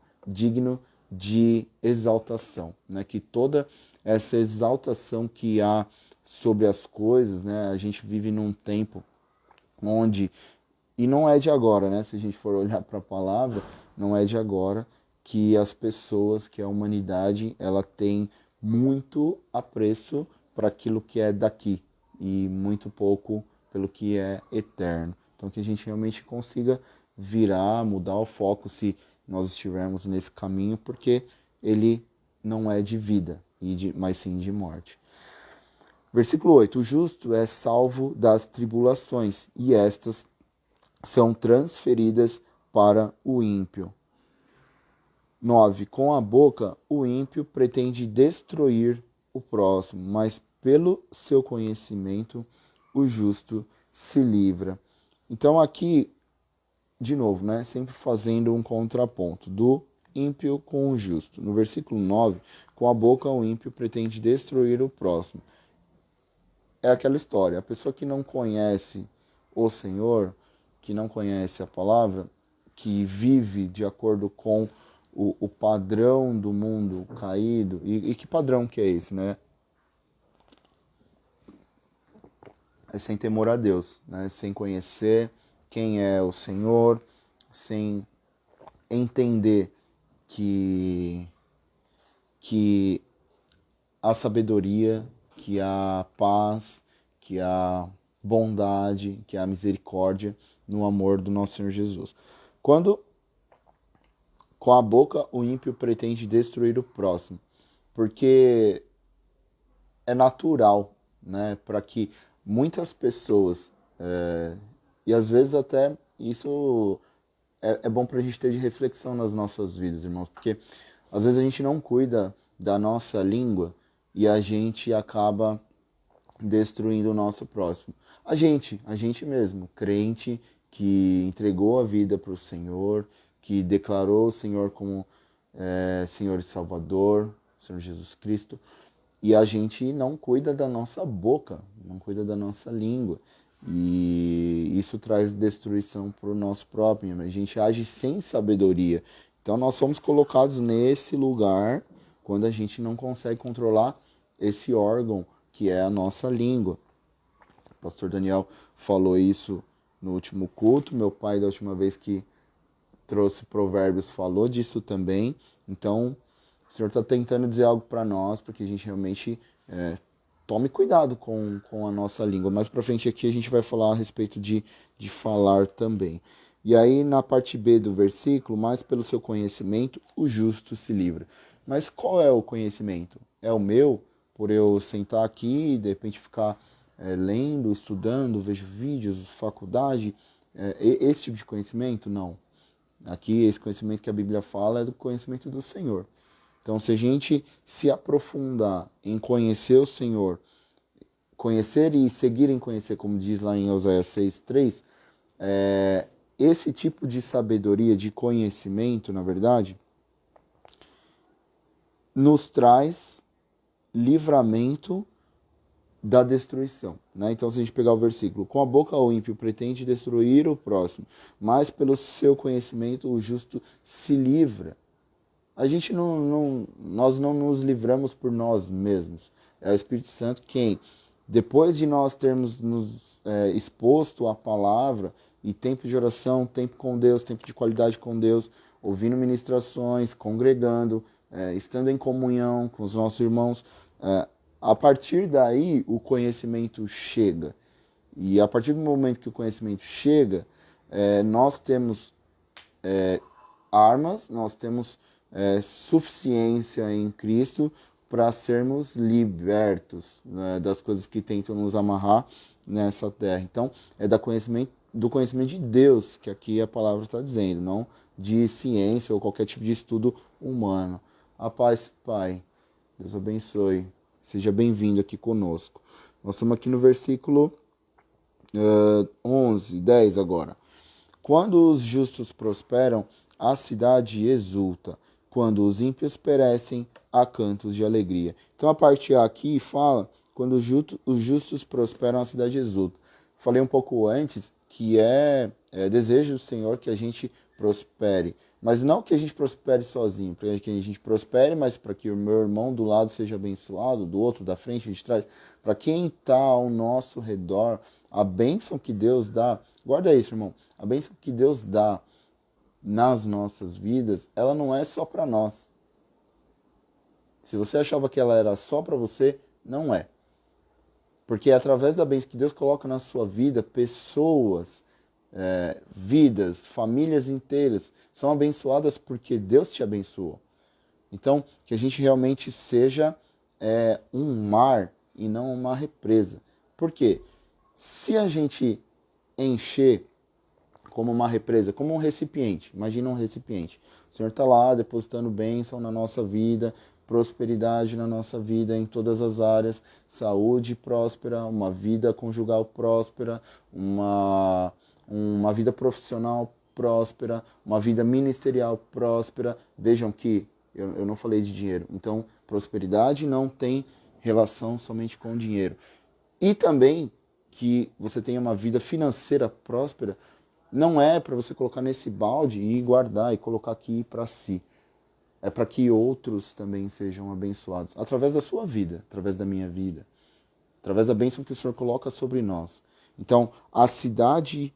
de exaltação, né? Que toda essa exaltação que há sobre as coisas, né? A gente vive num tempo onde, e não é de agora, né? Se a gente for olhar para a palavra, não é de agora que as pessoas, que a humanidade, ela tem muito apreço para aquilo que é daqui e muito pouco pelo que é eterno. Então que a gente realmente consiga virar, mudar o foco se nós estivermos nesse caminho, porque ele não é de vida, mas sim de morte. Versículo 8: o justo é salvo das tribulações, e estas são transferidas para o ímpio. 9. Com a boca, o ímpio pretende destruir o próximo, mas pelo seu conhecimento, o justo se livra. Então aqui, de novo, né, sempre fazendo um contraponto do ímpio com o justo. No versículo 9, com a boca o ímpio pretende destruir o próximo. É aquela história, a pessoa que não conhece o Senhor, que não conhece a palavra, que vive de acordo com o padrão do mundo caído, e que padrão que é esse, né? É sem temor a Deus, né? Sem conhecer quem é o Senhor, sem entender que a sabedoria, que a paz, que a bondade, que a misericórdia no amor do nosso Senhor Jesus. Quando com a boca o ímpio pretende destruir o próximo, porque é natural, né, para que muitas pessoas, e às vezes até isso é bom para a gente ter de reflexão nas nossas vidas, irmãos, porque às vezes a gente não cuida da nossa língua e a gente acaba destruindo o nosso próximo. A gente mesmo, crente que entregou a vida para o Senhor, que declarou o Senhor como Senhor e Salvador, Senhor Jesus Cristo, e a gente não cuida da nossa boca, não cuida da nossa língua. E isso traz destruição para o nosso próprio. A gente age sem sabedoria. Então nós somos colocados nesse lugar quando a gente não consegue controlar esse órgão que é a nossa língua. O pastor Daniel falou isso no último culto. Meu pai, da última vez que trouxe Provérbios, falou disso também. Então, o Senhor está tentando dizer algo para nós, para que a gente realmente tome cuidado com a nossa língua. Mais para frente aqui a gente vai falar a respeito de falar também. E aí na parte B do versículo, mais pelo seu conhecimento, o justo se livra. Mas qual é o conhecimento? É o meu, por eu sentar aqui e de repente ficar lendo, estudando, vejo vídeos, faculdade, esse tipo de conhecimento? Não. Aqui, esse conhecimento que a Bíblia fala é do conhecimento do Senhor. Então, se a gente se aprofundar em conhecer o Senhor, conhecer e seguir em conhecer, como diz lá em Oséias 6:3, esse tipo de sabedoria, de conhecimento, na verdade, nos traz livramento da destruição. Né? Então, se a gente pegar o versículo, com a boca o ímpio pretende destruir o próximo, mas pelo seu conhecimento o justo se livra. A gente nós não nos livramos por nós mesmos. É o Espírito Santo quem, depois de nós termos nos exposto à palavra e tempo de oração, tempo com Deus, tempo de qualidade com Deus, ouvindo ministrações, congregando, estando em comunhão com os nossos irmãos, a partir daí o conhecimento chega. E a partir do momento que o conhecimento chega, nós temos armas, nós temos suficiência em Cristo para sermos libertos, né, das coisas que tentam nos amarrar nessa terra. Então, é do conhecimento de Deus que aqui a palavra está dizendo, não de ciência ou qualquer tipo de estudo humano. A paz, Pai. Deus abençoe. Seja bem-vindo aqui conosco. Nós estamos aqui no versículo 11, 10 agora. Quando os justos prosperam, a cidade exulta. Quando os ímpios perecem, há cantos de alegria. Então a parte A aqui fala, quando os justos prosperam, a cidade exulta. Falei um pouco antes que é desejo do Senhor que a gente prospere. Mas não que a gente prospere sozinho, para que a gente prospere, mas para que o meu irmão do lado seja abençoado, do outro, da frente, de trás. Para quem está ao nosso redor, a bênção que Deus dá, guarda isso, irmão, a bênção que Deus dá nas nossas vidas, ela não é só para nós. Se você achava que ela era só para você, não é. Porque é através da bênção que Deus coloca na sua vida, pessoas, vidas, famílias inteiras são abençoadas porque Deus te abençoou. Então, que a gente realmente seja um mar e não uma represa. Por quê? Se a gente encher como uma represa, como um recipiente, imagina um recipiente. O Senhor está lá depositando bênção na nossa vida, prosperidade na nossa vida em todas as áreas, saúde próspera, uma vida conjugal próspera, uma vida profissional próspera, uma vida ministerial próspera. Vejam que eu não falei de dinheiro, então prosperidade não tem relação somente com o dinheiro. E também que você tenha uma vida financeira próspera, não é para você colocar nesse balde e guardar e colocar aqui para si. É para que outros também sejam abençoados. Através da sua vida, através da minha vida. Através da bênção que o Senhor coloca sobre nós. Então, a cidade,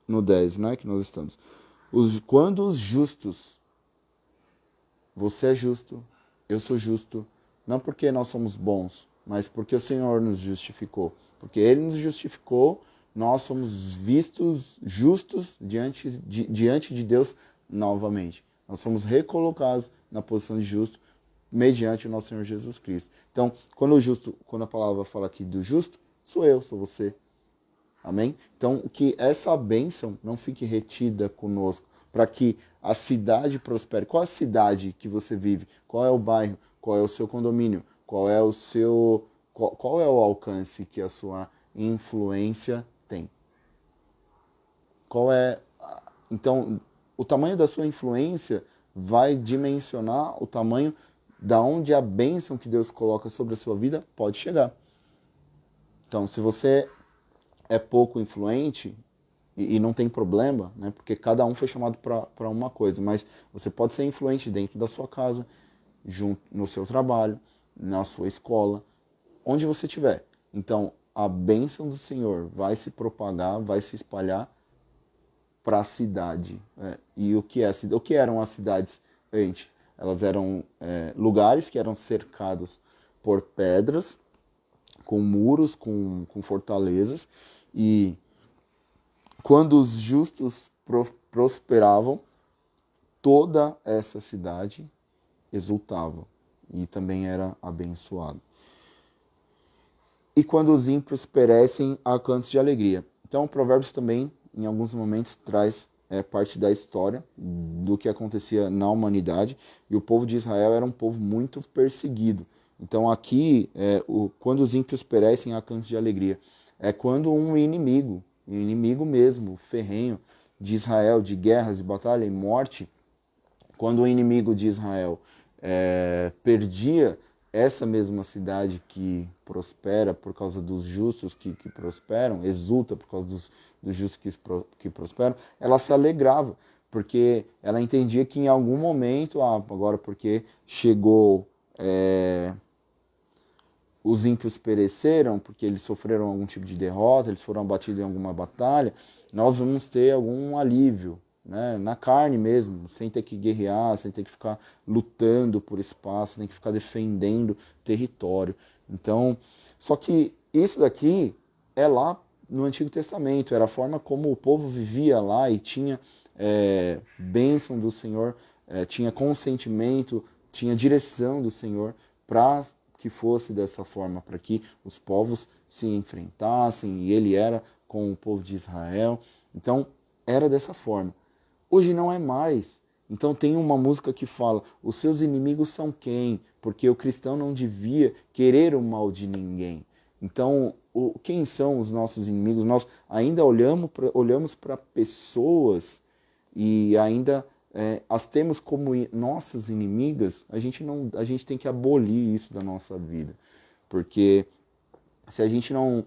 no 10, né, que nós estamos. Quando os justos, você é justo, eu sou justo, não porque nós somos bons, mas porque o Senhor nos justificou. Porque Ele nos justificou, nós somos vistos justos diante de Deus novamente. Nós somos recolocados na posição de justo mediante o nosso Senhor Jesus Cristo. Então, quando a palavra fala aqui do justo, sou eu, sou você. Amém? Então, que essa bênção não fique retida conosco, para que a cidade prospere. Qual é a cidade que você vive? Qual é o bairro? Qual é o seu condomínio? Qual é o alcance que a sua influência tem? Então, o tamanho da sua influência vai dimensionar o tamanho da onde a bênção que Deus coloca sobre a sua vida pode chegar. Então, se você é pouco influente, e não tem problema, né? Porque cada um foi chamado para uma coisa, mas você pode ser influente dentro da sua casa, junto no seu trabalho, na sua escola, onde você estiver. Então, a bênção do Senhor vai se propagar, vai se espalhar para a cidade. E o que eram as cidades antes? Elas eram lugares que eram cercados por pedras, com muros, com fortalezas, e quando os justos prosperavam, toda essa cidade exultava e também era abençoada. E quando os ímpios perecem, há cantos de alegria. Então, Provérbios também, em alguns momentos, traz parte da história do que acontecia na humanidade. E o povo de Israel era um povo muito perseguido. Então, aqui, quando os ímpios perecem, há cantos de alegria. É quando um inimigo mesmo, ferrenho, de Israel, de guerras e batalha e morte, quando o inimigo de Israel perdia essa mesma cidade que prospera por causa dos justos que prosperam, exulta por causa dos justos que prosperam, ela se alegrava, porque ela entendia que em algum momento, agora porque chegou, os ímpios pereceram, porque eles sofreram algum tipo de derrota, eles foram abatidos em alguma batalha, nós vamos ter algum alívio, né, na carne mesmo, sem ter que guerrear, sem ter que ficar lutando por espaço, sem ter que ficar defendendo território. Então, só que isso daqui é lá no Antigo Testamento, era a forma como o povo vivia lá e tinha bênção do Senhor, tinha consentimento, tinha direção do Senhor para que fosse dessa forma, para que os povos se enfrentassem, e ele era com o povo de Israel. Então, era dessa forma. Hoje não é mais. Então tem uma música que fala: os seus inimigos são quem? Porque o cristão não devia querer o mal de ninguém. Então, quem são os nossos inimigos? Nós ainda olhamos para pessoas e ainda as temos como nossas inimigas. A gente tem que abolir isso da nossa vida. Porque se a gente não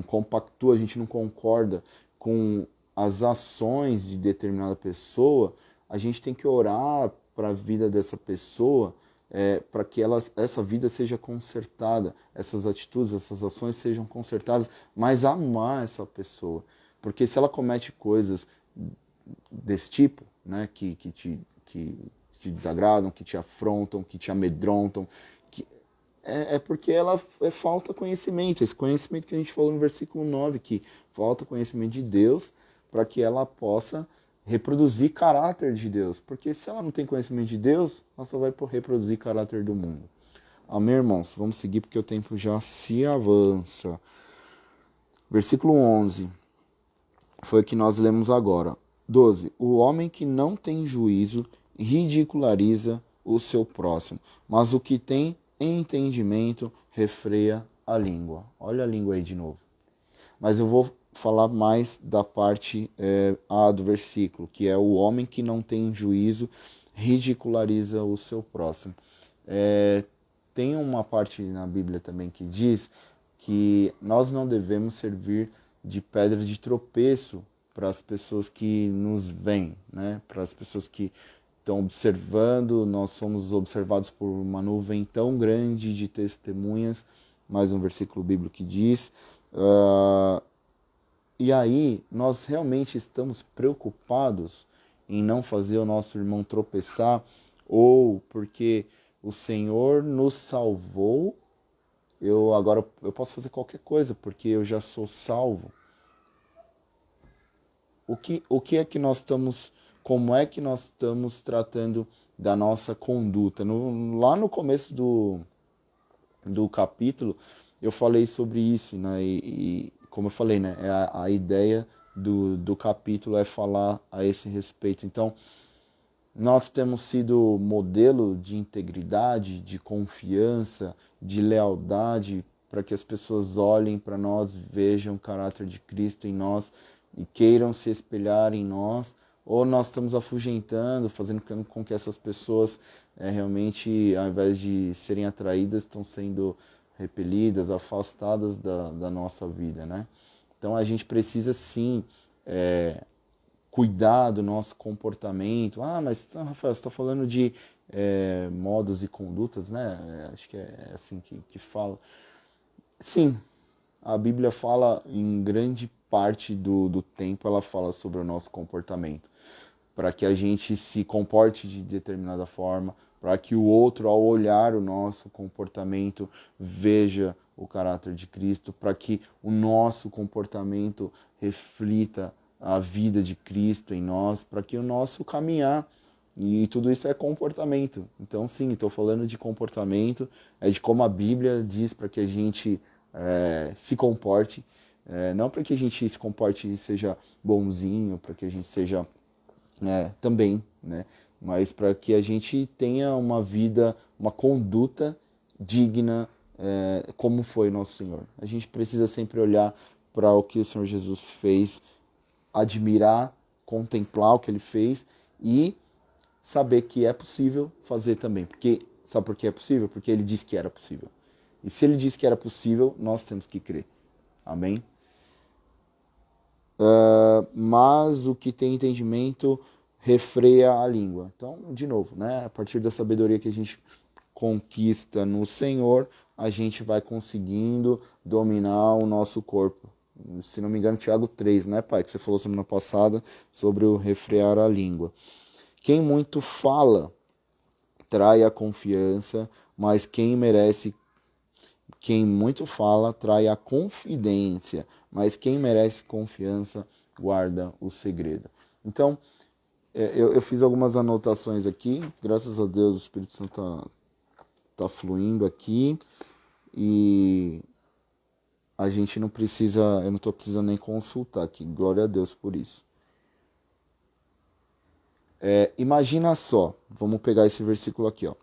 compactua, a gente não concorda com as ações de determinada pessoa, a gente tem que orar para a vida dessa pessoa, para que essa vida seja consertada, essas atitudes, essas ações sejam consertadas, mas amar essa pessoa. Porque se ela comete coisas desse tipo, né, que te desagradam, que te afrontam, que te amedrontam, porque ela falta conhecimento. Esse conhecimento que a gente falou no versículo 9, que falta conhecimento de Deus para que ela possa reproduzir caráter de Deus. Porque se ela não tem conhecimento de Deus, ela só vai reproduzir caráter do mundo. Amém, irmãos? Vamos seguir porque o tempo já se avança. Versículo 11 foi o que nós lemos agora. 12. O homem que não tem juízo ridiculariza o seu próximo, mas o que tem entendimento refreia a língua. Olha a língua aí de novo. Mas eu vou falar mais da parte A do versículo, que é o homem que não tem juízo ridiculariza o seu próximo. Tem uma parte na Bíblia também que diz que nós não devemos servir de pedra de tropeço para as pessoas que nos veem, né? Para as pessoas que estão observando. Nós somos observados por uma nuvem tão grande de testemunhas, mais um versículo bíblico que diz. E aí nós realmente estamos preocupados em não fazer o nosso irmão tropeçar, ou porque o Senhor nos salvou, agora eu posso fazer qualquer coisa porque eu já sou salvo. O que é que nós estamos, como é que nós estamos tratando da nossa conduta? Lá no começo do capítulo eu falei sobre isso, né? E como eu falei, né? A ideia do capítulo é falar a esse respeito. Então, nós temos sido modelo de integridade, de confiança, de lealdade, para que as pessoas olhem para nós, vejam o caráter de Cristo em nós e queiram se espelhar em nós, ou nós estamos afugentando, fazendo com que essas pessoas realmente, ao invés de serem atraídas, estão sendo repelidas, afastadas da nossa vida, né? Então a gente precisa sim cuidar do nosso comportamento. Ah, mas Rafael, você está falando de modos e condutas, né? Acho que é assim que fala. Sim, a Bíblia fala, em grande parte do tempo, ela fala sobre o nosso comportamento. Para que a gente se comporte de determinada forma, para que o outro, ao olhar o nosso comportamento, veja o caráter de Cristo, para que o nosso comportamento reflita a vida de Cristo em nós, para que o nosso caminhar, e tudo isso é comportamento. Então, sim, estou falando de comportamento, é de como a Bíblia diz para que a gente se comporte, não para que a gente se comporte e seja bonzinho, para que a gente seja também, né? Mas para que a gente tenha uma vida, uma conduta digna, como foi nosso Senhor. A gente precisa sempre olhar para o que o Senhor Jesus fez, admirar, contemplar o que ele fez e saber que é possível fazer também. Porque, sabe por que é possível? Porque ele disse que era possível. E se ele disse que era possível, nós temos que crer. Amém? Mas o que tem entendimento refreia a língua. Então, de novo, né? A partir da sabedoria que a gente conquista no Senhor, a gente vai conseguindo dominar o nosso corpo. Se não me engano, Tiago 3, né, pai? Que você falou semana passada sobre o refrear a língua. Quem muito fala trai a confiança, mas quem muito fala trai a confidência, mas quem merece confiança guarda o segredo. Então, eu fiz algumas anotações aqui, graças a Deus o Espírito Santo tá fluindo aqui e a gente não precisa, eu não estou precisando nem consultar aqui, glória a Deus por isso. Imagina só, vamos pegar esse versículo aqui, ó.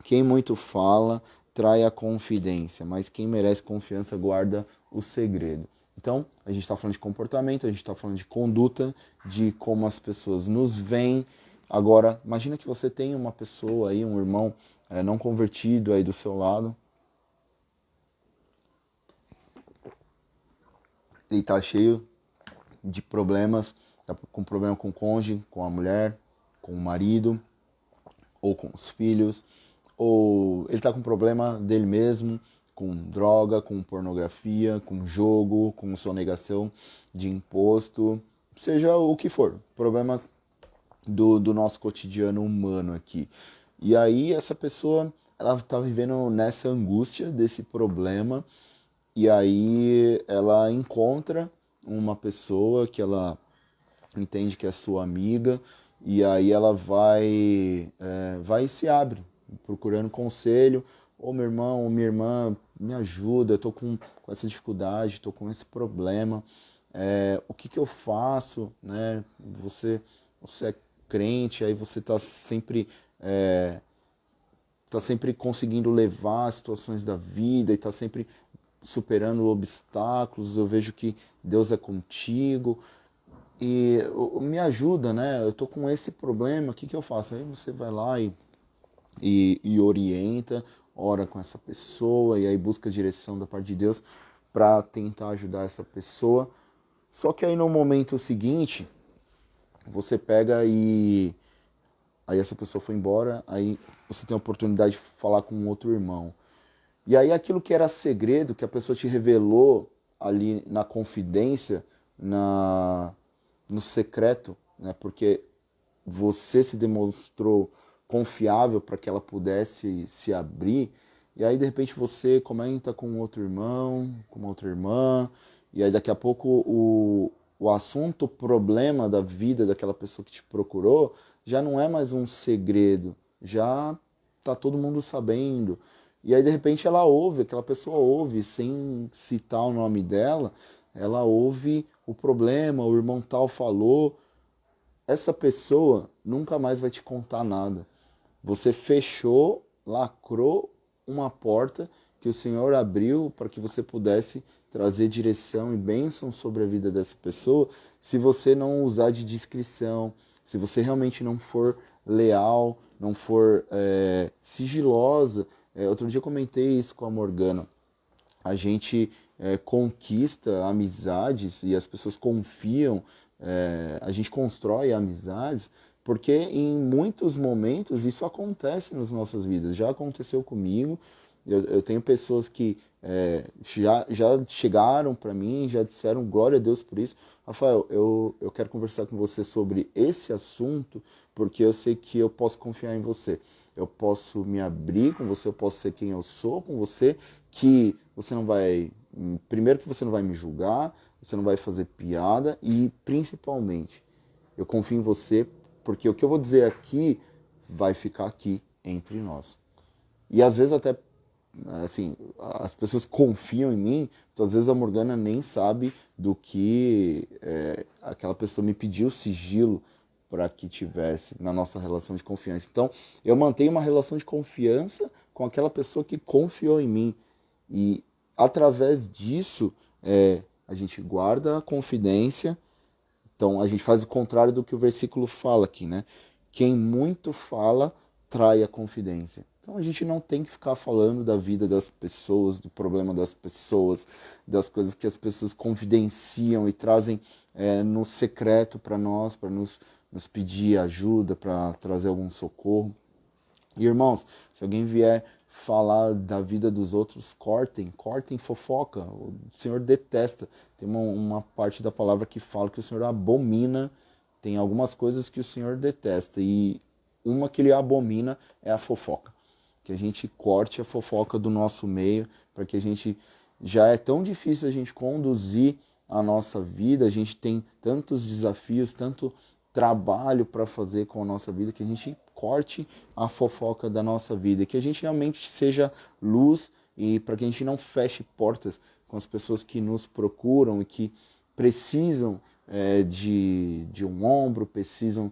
Quem muito fala trai a confidência, mas quem merece confiança guarda o segredo. Então, a gente está falando de comportamento, a gente está falando de conduta, de como as pessoas nos veem. Agora, imagina que você tem uma pessoa aí, um irmão não convertido aí do seu lado. Ele está cheio de problemas, tá com problema com o cônjuge, com a mulher, com o marido, ou com os filhos, ou ele está com problema dele mesmo, com droga, com pornografia, com jogo, com sonegação de imposto, seja o que for, problemas do nosso cotidiano humano aqui. E aí essa pessoa, ela está vivendo nessa angústia desse problema, e aí ela encontra uma pessoa que ela entende que é sua amiga, e aí ela vai e se abre, procurando conselho. Ô meu irmão, ou minha irmã, me ajuda, eu tô com essa dificuldade, tô com esse problema, o que eu faço, né? Você é crente, aí você tá sempre conseguindo levar as situações da vida e tá sempre superando obstáculos. Eu vejo que Deus é contigo e me ajuda, né? Eu tô com esse problema, o que eu faço? Aí você vai lá e orienta, ora com essa pessoa e aí busca a direção da parte de Deus para tentar ajudar essa pessoa. Só que aí no momento seguinte, você pega e aí essa pessoa foi embora, aí você tem a oportunidade de falar com um outro irmão. E aí aquilo que era segredo, que a pessoa te revelou ali na confidência, no secreto, né? Porque você se demonstrou confiável para que ela pudesse se abrir, e aí de repente você comenta com outro irmão, com outra irmã, e aí daqui a pouco o assunto, o problema da vida daquela pessoa que te procurou, já não é mais um segredo, já tá todo mundo sabendo. E aí de repente ela ouve, aquela pessoa ouve, sem citar o nome dela, ela ouve o problema, o irmão tal falou. Essa pessoa nunca mais vai te contar nada. Você fechou, lacrou uma porta que o Senhor abriu para que você pudesse trazer direção e bênção sobre a vida dessa pessoa, se você não usar de discrição, se você realmente não for leal, não for sigilosa. Outro dia eu comentei isso com a Morgana. A gente conquista amizades e as pessoas confiam, a gente constrói amizades, porque em muitos momentos isso acontece nas nossas vidas. Já aconteceu comigo, eu tenho pessoas que já chegaram para mim, já disseram glória a Deus por isso. Rafael, eu quero conversar com você sobre esse assunto, porque eu sei que eu posso confiar em você. Eu posso me abrir com você, eu posso ser quem eu sou com você, que você não vai. Primeiro, que você não vai me julgar, você não vai fazer piada e, principalmente, eu confio em você, porque o que eu vou dizer aqui vai ficar aqui entre nós. E às vezes até, assim, as pessoas confiam em mim, então às vezes a Morgana nem sabe do que aquela pessoa me pediu sigilo para que tivesse na nossa relação de confiança. Então, eu mantenho uma relação de confiança com aquela pessoa que confiou em mim. E através disso, a gente guarda a confidência. Então, a gente faz o contrário do que o versículo fala aqui, né? Quem muito fala, trai a confidência. Então, a gente não tem que ficar falando da vida das pessoas, do problema das pessoas, das coisas que as pessoas confidenciam e trazem no secreto para nós, para nos pedir ajuda, para trazer algum socorro. E, irmãos, se alguém vier falar da vida dos outros, cortem fofoca. O Senhor detesta. Tem uma parte da palavra que fala que o Senhor abomina. Tem algumas coisas que o Senhor detesta. E uma que ele abomina é a fofoca. Que a gente corte a fofoca do nosso meio, para que a gente... Já é tão difícil a gente conduzir a nossa vida, a gente tem tantos desafios, tanto trabalho para fazer com a nossa vida, que a gente corte a fofoca da nossa vida, que a gente realmente seja luz e para que a gente não feche portas com as pessoas que nos procuram e que precisam de um ombro, precisam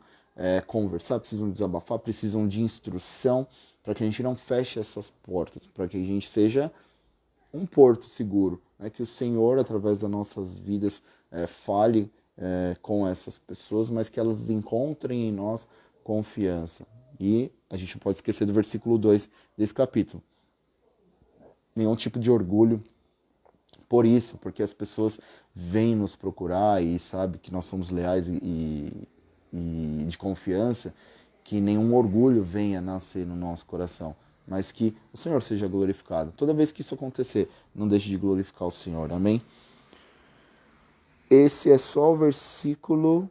conversar, precisam desabafar, precisam de instrução, para que a gente não feche essas portas, para que a gente seja um porto seguro, né? Que o Senhor, através das nossas vidas, fale com essas pessoas, mas que elas encontrem em nós confiança. E a gente não pode esquecer do versículo 2 desse capítulo. Nenhum tipo de orgulho por isso, porque as pessoas vêm nos procurar e sabem que nós somos leais e de confiança, que nenhum orgulho venha nascer no nosso coração, mas que o Senhor seja glorificado. Toda vez que isso acontecer, não deixe de glorificar o Senhor. Amém? Esse é só o versículo...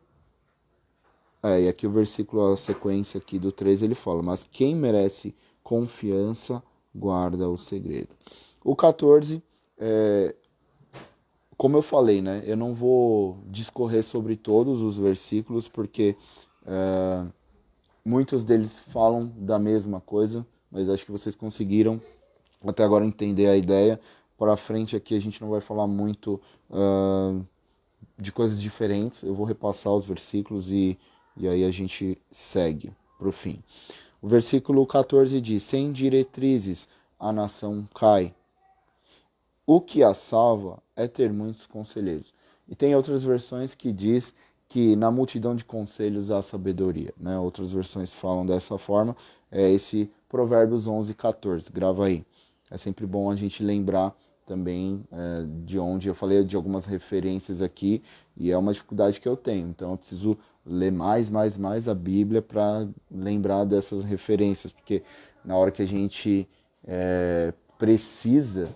e aqui o versículo, a sequência aqui do 3, ele fala, mas quem merece confiança guarda o segredo. O 14, como eu falei, né, eu não vou discorrer sobre todos os versículos, porque muitos deles falam da mesma coisa, mas acho que vocês conseguiram até agora entender a ideia. Para frente aqui a gente não vai falar muito de coisas diferentes, eu vou repassar os versículos e aí a gente segue para o fim. O versículo 14 diz, sem diretrizes a nação cai. O que a salva é ter muitos conselheiros. E tem outras versões que diz que na multidão de conselhos há sabedoria, né? Outras versões falam dessa forma. É esse Provérbios 11:14, grava aí. É sempre bom a gente lembrar também de onde eu falei de algumas referências aqui, e é uma dificuldade que eu tenho. Então eu preciso ler mais a Bíblia para lembrar dessas referências, porque na hora que a gente precisa,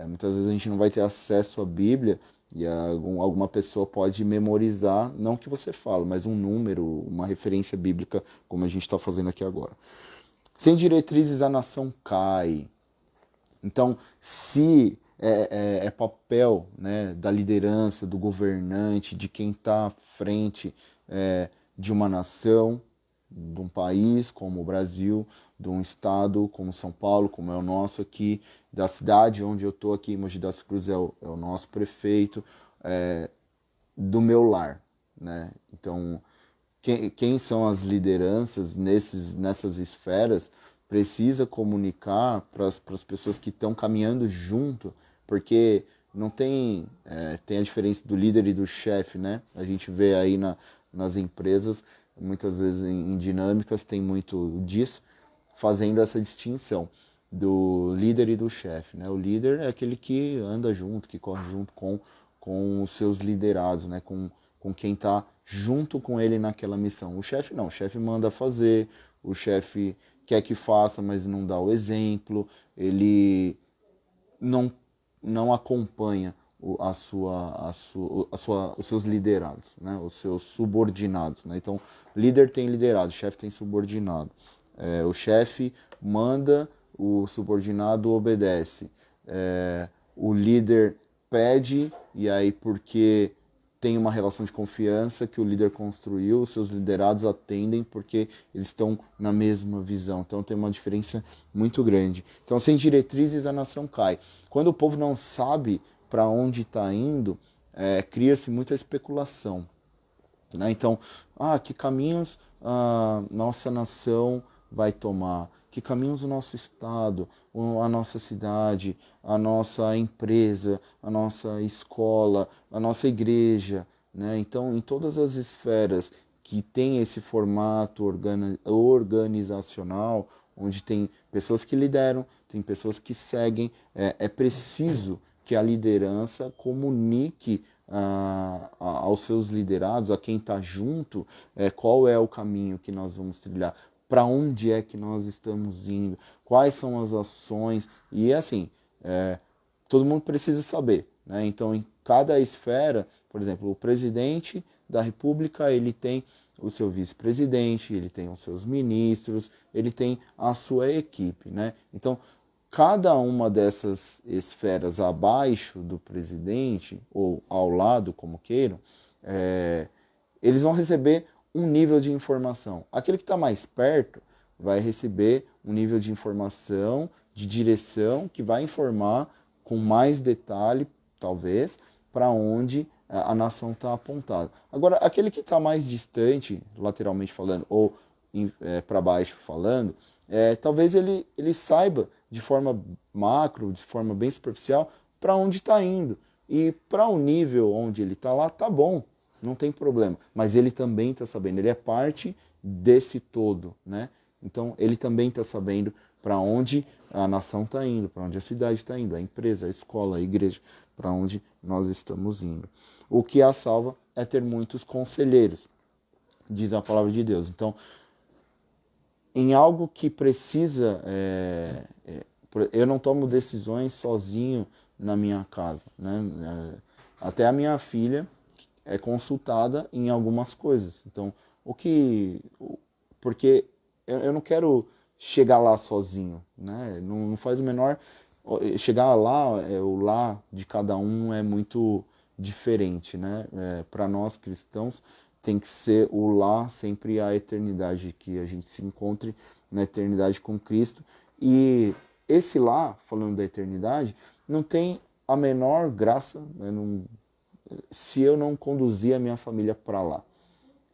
muitas vezes a gente não vai ter acesso à Bíblia e alguma pessoa pode memorizar, não o que você fala, mas um número, uma referência bíblica, como a gente está fazendo aqui agora. Sem diretrizes a nação cai. Então, se é papel, né, da liderança, do governante, de quem está à frente de uma nação, de um país como o Brasil, de um estado como São Paulo, como é o nosso aqui, da cidade onde eu estou aqui, Mogi das Cruzes é o nosso prefeito, do meu lar, né? Então, quem são as lideranças nessas esferas precisa comunicar para as pessoas que estão caminhando junto, porque não tem, tem a diferença do líder e do chefe, né? A gente vê aí nas empresas, muitas vezes em dinâmicas, tem muito disso, fazendo essa distinção do líder e do chefe, né? O líder é aquele que anda junto, que corre junto com os seus liderados, né? Com quem está junto com ele naquela missão. O chefe não, o chefe manda fazer, o chefe quer que faça, mas não dá o exemplo, ele não, não acompanha os seus liderados, né? Os seus subordinados. Né? Então, líder tem liderado, chefe tem subordinado. O chefe manda, o subordinado obedece. O líder pede, e aí porque tem uma relação de confiança que o líder construiu, os seus liderados atendem porque eles estão na mesma visão. Então tem uma diferença muito grande. Então, sem diretrizes, a nação cai. Quando o povo não sabe para onde está indo, cria-se muita especulação. Né? Então, que caminhos a nossa nação vai tomar? Que caminhos o nosso estado, a nossa cidade, a nossa empresa, a nossa escola, a nossa igreja, né? Então, em todas as esferas que tem esse formato organizacional, onde tem pessoas que lideram, tem pessoas que seguem, é preciso que a liderança comunique aos seus liderados, a quem está junto, qual é o caminho que nós vamos trilhar, para onde é que nós estamos indo, quais são as ações, e assim, todo mundo precisa saber. Né? Então, em cada esfera, por exemplo, o presidente da República, ele tem o seu vice-presidente, ele tem os seus ministros, ele tem a sua equipe. Né? Então, cada uma dessas esferas abaixo do presidente, ou ao lado, como queiram, eles vão receber um nível de informação. Aquele que está mais perto vai receber um nível de informação, de direção, que vai informar com mais detalhe, talvez, para onde a nação está apontada. Agora, aquele que está mais distante, lateralmente falando, ou para baixo falando, talvez ele saiba de forma macro, de forma bem superficial, para onde está indo. E para o nível onde ele está lá, tá bom, não tem problema. Mas ele também está sabendo, ele é parte desse todo, né? Então ele também está sabendo para onde a nação está indo, para onde a cidade está indo, a empresa, a escola, a igreja, para onde nós estamos indo. O que a salva é ter muitos conselheiros, diz a palavra de Deus. Então, em algo que precisa, eu não tomo decisões sozinho na minha casa, né? Até a minha filha é consultada em algumas coisas. Então, porque eu não quero chegar lá sozinho, né? Não faz o menor, chegar lá, o lá de cada um é muito diferente, né? Para nós cristãos tem que ser o lá sempre a eternidade, que a gente se encontre na eternidade com Cristo. E esse lá, falando da eternidade, não tem a menor graça, né? Se eu não conduzir a minha família para lá.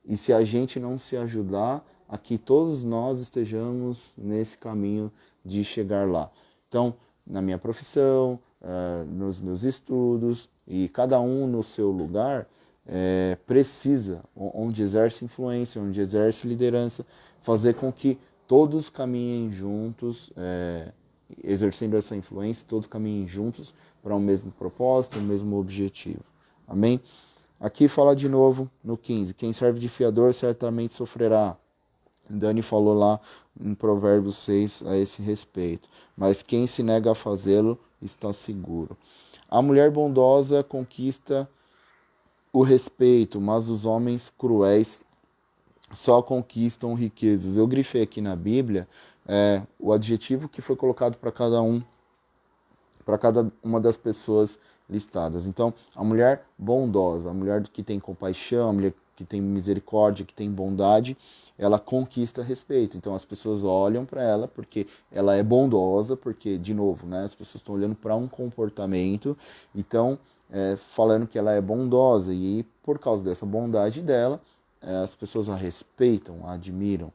E se a gente não se ajudar a que todos nós estejamos nesse caminho de chegar lá. Então, na minha profissão, nos meus estudos, e cada um no seu lugar, precisa, onde exerce influência, onde exerce liderança, fazer com que todos caminhem juntos, exercendo essa influência, todos caminhem juntos para o mesmo propósito, o mesmo objetivo. Amém? Aqui fala de novo no 15. Quem serve de fiador certamente sofrerá. Dani falou lá em Provérbios 6 a esse respeito. Mas quem se nega a fazê-lo está seguro. A mulher bondosa conquista o respeito, mas os homens cruéis só conquistam riquezas. Eu grifei aqui na Bíblia o adjetivo que foi colocado para cada uma das pessoas listadas. Então, a mulher bondosa, a mulher que tem compaixão, a mulher que tem misericórdia, que tem bondade, ela conquista respeito. Então, as pessoas olham para ela porque ela é bondosa, porque, de novo, né, as pessoas estão olhando para um comportamento, então, falando que ela é bondosa, e por causa dessa bondade dela, as pessoas a respeitam, a admiram.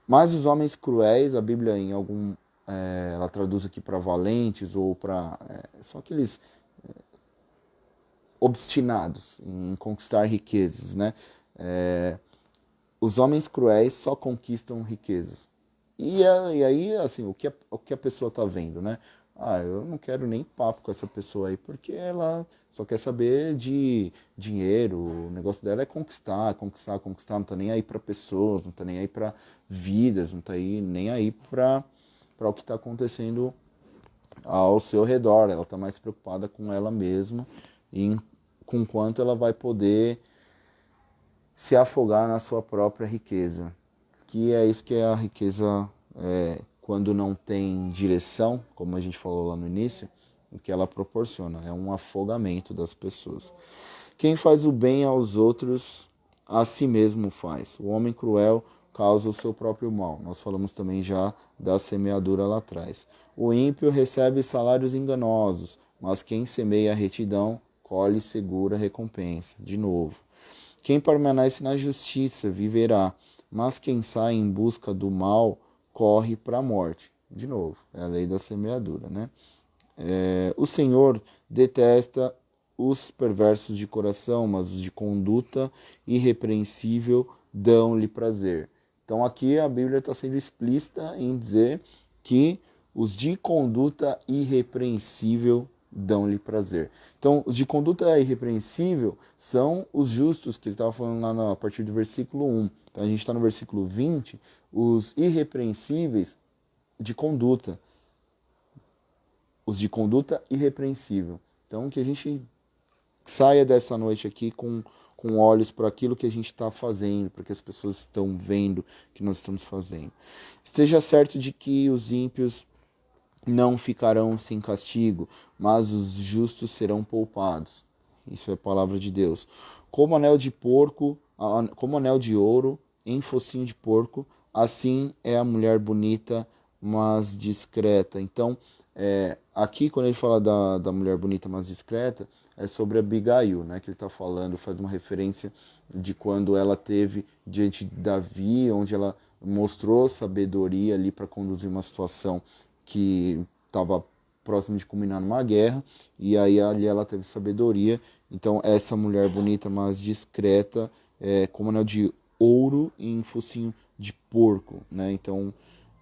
Mas os homens cruéis, a Bíblia ela traduz aqui para valentes ou para... são aqueles obstinados em conquistar riquezas, né? Os homens cruéis só conquistam riquezas. E aí, assim, o que a pessoa tá vendo, né? Ah, eu não quero nem papo com essa pessoa aí, porque ela só quer saber de dinheiro, o negócio dela é conquistar, conquistar, conquistar, não tá nem aí para pessoas, não tá nem aí para vidas, não tá aí nem aí para o que tá acontecendo ao seu redor. Ela tá mais preocupada com ela mesma e com quanto ela vai poder se afogar na sua própria riqueza. Que é isso que é a riqueza quando não tem direção, como a gente falou lá no início, o que ela proporciona é um afogamento das pessoas. Quem faz o bem aos outros, a si mesmo faz. O homem cruel causa o seu próprio mal. Nós falamos também já da semeadura lá atrás. O ímpio recebe salários enganosos, mas quem semeia a retidão colhe segura recompensa. De novo. Quem permanece na justiça viverá, mas quem sai em busca do mal corre para a morte. De novo, é a lei da semeadura, né? O Senhor detesta os perversos de coração, mas os de conduta irrepreensível dão-lhe prazer. Então aqui a Bíblia está sendo explícita em dizer que os de conduta irrepreensível dão-lhe prazer. Então, os de conduta irrepreensível são os justos, que ele estava falando lá a partir do versículo 1. Então, a gente está no versículo 20, os irrepreensíveis de conduta. Os de conduta irrepreensível. Então, que a gente saia dessa noite aqui com olhos para aquilo que a gente está fazendo, para que as pessoas estão vendo que nós estamos fazendo. Esteja certo de que os ímpios não ficarão sem castigo, mas os justos serão poupados. Isso é a palavra de Deus. Como anel de porco, como anel de ouro em focinho de porco, assim é a mulher bonita, mas discreta. Então, aqui quando ele fala da mulher bonita, mas discreta, é sobre Abigail, né? Que ele está falando, faz uma referência de quando ela teve diante de Davi, onde ela mostrou sabedoria ali para conduzir uma situação que estava próximo de culminar numa guerra, e aí ali ela teve sabedoria. Então essa mulher bonita, mas discreta, como anel de ouro em focinho de porco, né? Então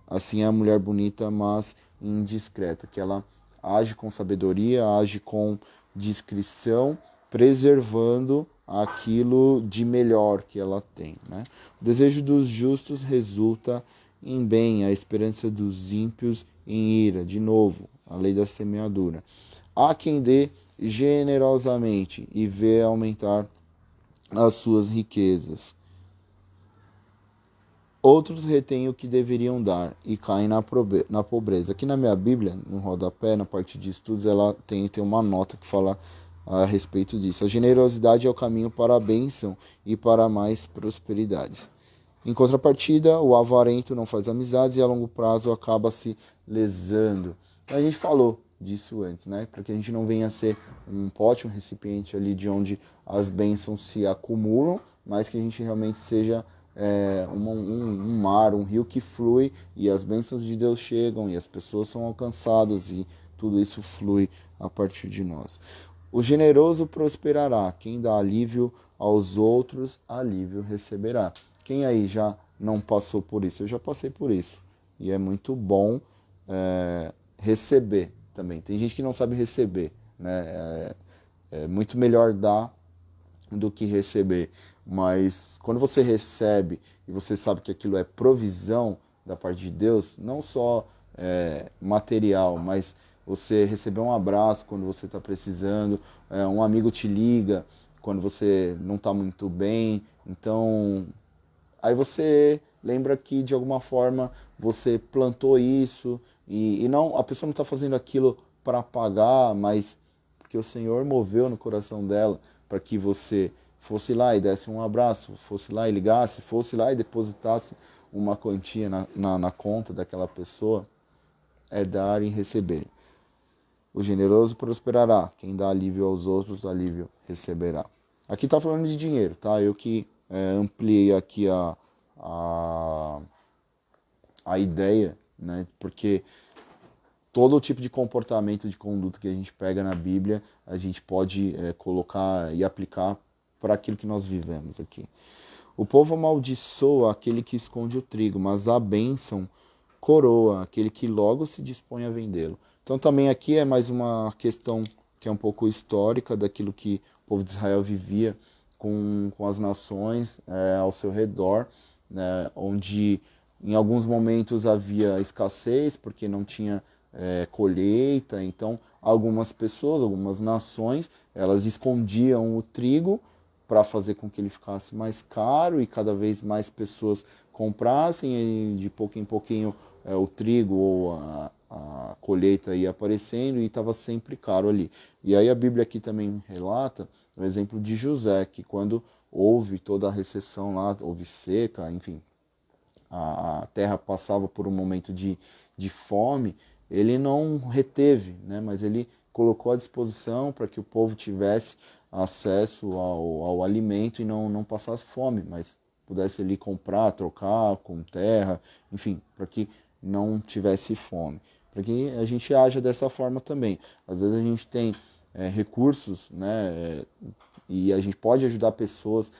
assim é a mulher bonita, mas indiscreta, que ela age com sabedoria, age com discrição, preservando aquilo de melhor que ela tem, né? O desejo dos justos resulta em bem, a esperança dos ímpios em ira. De novo, a lei da semeadura. Há quem dê generosamente e vê aumentar as suas riquezas. Outros retêm o que deveriam dar e caem na pobreza. Aqui na minha Bíblia, no rodapé, na parte de estudos, ela tem uma nota que fala a respeito disso. A generosidade é o caminho para a bênção e para mais prosperidade. Em contrapartida, o avarento não faz amizades e a longo prazo acaba se lesando. Então, a gente falou disso antes, né? Para que a gente não venha a ser um pote, um recipiente ali de onde as bênçãos se acumulam, mas que a gente realmente seja um mar, um rio que flui e as bênçãos de Deus chegam e as pessoas são alcançadas e tudo isso flui a partir de nós. O generoso prosperará, quem dá alívio aos outros, alívio receberá. Quem aí já não passou por isso? Eu já passei por isso. E é muito bom receber também. Tem gente que não sabe receber, né? É muito melhor dar do que receber. Mas quando você recebe e você sabe que aquilo é provisão da parte de Deus, não só material, mas você receber um abraço quando você está precisando, um amigo te liga quando você não está muito bem. Então, aí você lembra que de alguma forma você plantou isso e não, a pessoa não está fazendo aquilo para pagar, mas porque o Senhor moveu no coração dela para que você fosse lá e desse um abraço, fosse lá e ligasse, fosse lá e depositasse uma quantia na conta daquela pessoa. É dar e receber. O generoso prosperará, quem dá alívio aos outros, alívio receberá. Aqui está falando de dinheiro, tá? Eu que ampliei aqui a a ideia, né? Porque todo tipo de comportamento, de conduta que a gente pega na Bíblia, a gente pode colocar e aplicar para aquilo que nós vivemos aqui. O povo amaldiçoa aquele que esconde o trigo, mas a bênção coroa aquele que logo se dispõe a vendê-lo. Então também aqui é mais uma questão que é um pouco histórica daquilo que o povo de Israel vivia com as nações ao seu redor, né, onde em alguns momentos havia escassez porque não tinha colheita, então algumas pessoas, algumas nações, elas escondiam o trigo para fazer com que ele ficasse mais caro e cada vez mais pessoas comprassem e de pouquinho em pouquinho o trigo ou a colheita ia aparecendo e estava sempre caro ali. E aí a Bíblia aqui também relata o exemplo de José, que quando houve toda a recessão lá, houve seca, enfim, a terra passava por um momento de fome, ele não reteve, né, mas ele colocou à disposição para que o povo tivesse acesso ao alimento e não passasse fome, mas pudesse ali comprar, trocar com terra, enfim, para que não tivesse fome. Para que a gente haja dessa forma também. Às vezes a gente tem recursos, né, e a gente pode ajudar pessoas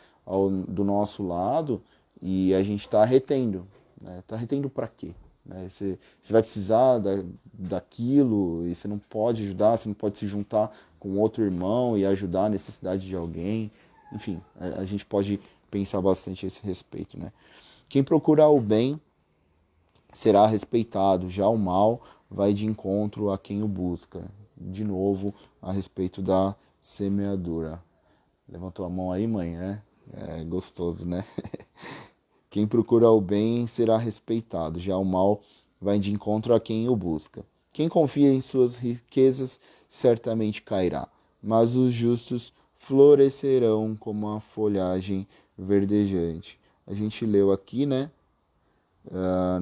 do nosso lado e a gente está retendo. Né? Tá retendo para quê? Né? Você vai precisar daquilo e você não pode ajudar, você não pode se juntar com outro irmão e ajudar a necessidade de alguém. Enfim, a gente pode pensar bastante a esse respeito. Né? Quem procura o bem será respeitado, já o mal vai de encontro a quem o busca. De novo, a respeito da semeadura. Levantou a mão aí, mãe, né? É gostoso, né? Quem procura o bem será respeitado, já o mal vai de encontro a quem o busca. Quem confia em suas riquezas certamente cairá, mas os justos florescerão como a folhagem verdejante. A gente leu aqui, né?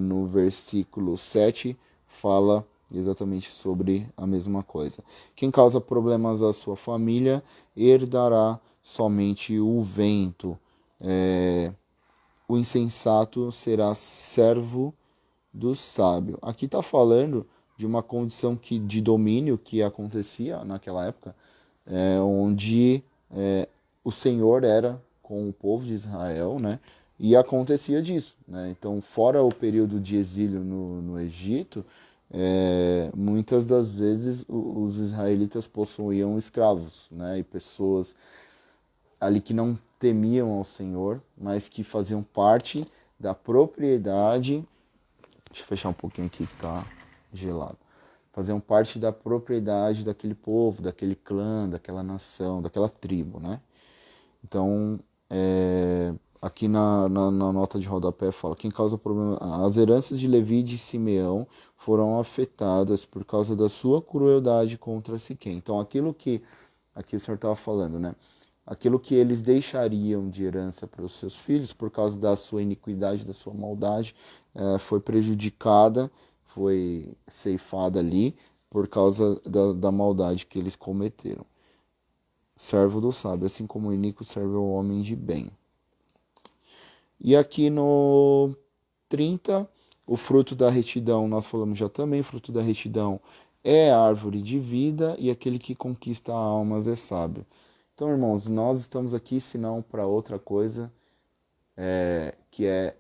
No versículo 7, fala exatamente sobre a mesma coisa. Quem causa problemas à sua família herdará somente o vento. O insensato será servo do sábio. Aqui está falando de uma condição de domínio que acontecia naquela época, onde o Senhor era com o povo de Israel, né? E acontecia disso, né? Então, fora o período de exílio no Egito, muitas das vezes os israelitas possuíam escravos, né? E pessoas ali que não temiam ao Senhor, mas que faziam parte da propriedade. Deixa eu fechar um pouquinho aqui que tá gelado. Faziam parte da propriedade daquele povo, daquele clã, daquela nação, daquela tribo, né? Então, aqui na nota de rodapé fala: quem causa problema. As heranças de Levi e de Simeão foram afetadas por causa da sua crueldade contra Siquém. Então, aquilo que aqui o senhor estava falando, né? Aquilo que eles deixariam de herança para os seus filhos por causa da sua iniquidade, da sua maldade, foi prejudicada, foi ceifada ali por causa da maldade que eles cometeram. Servo do sábio, assim como o iníquo serve ao homem de bem. E aqui no 30, o fruto da retidão, nós falamos já também, fruto da retidão é a árvore de vida e aquele que conquista almas é sábio. Então, irmãos, nós estamos aqui, se não para outra coisa, que é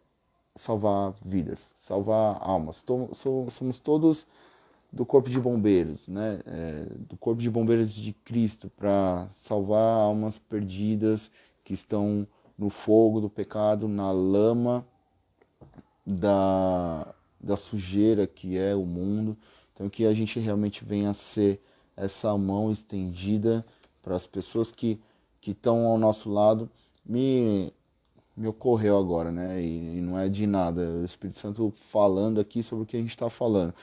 salvar vidas, salvar almas. Somos todos do corpo de bombeiros, né? Do corpo de bombeiros de Cristo, para salvar almas perdidas que estão no fogo do pecado, na lama da sujeira que é o mundo. Então, que a gente realmente venha a ser essa mão estendida para as pessoas que estão ao nosso lado. Me ocorreu agora, né? E não é de nada. O Espírito Santo falando aqui sobre o que a gente está falando.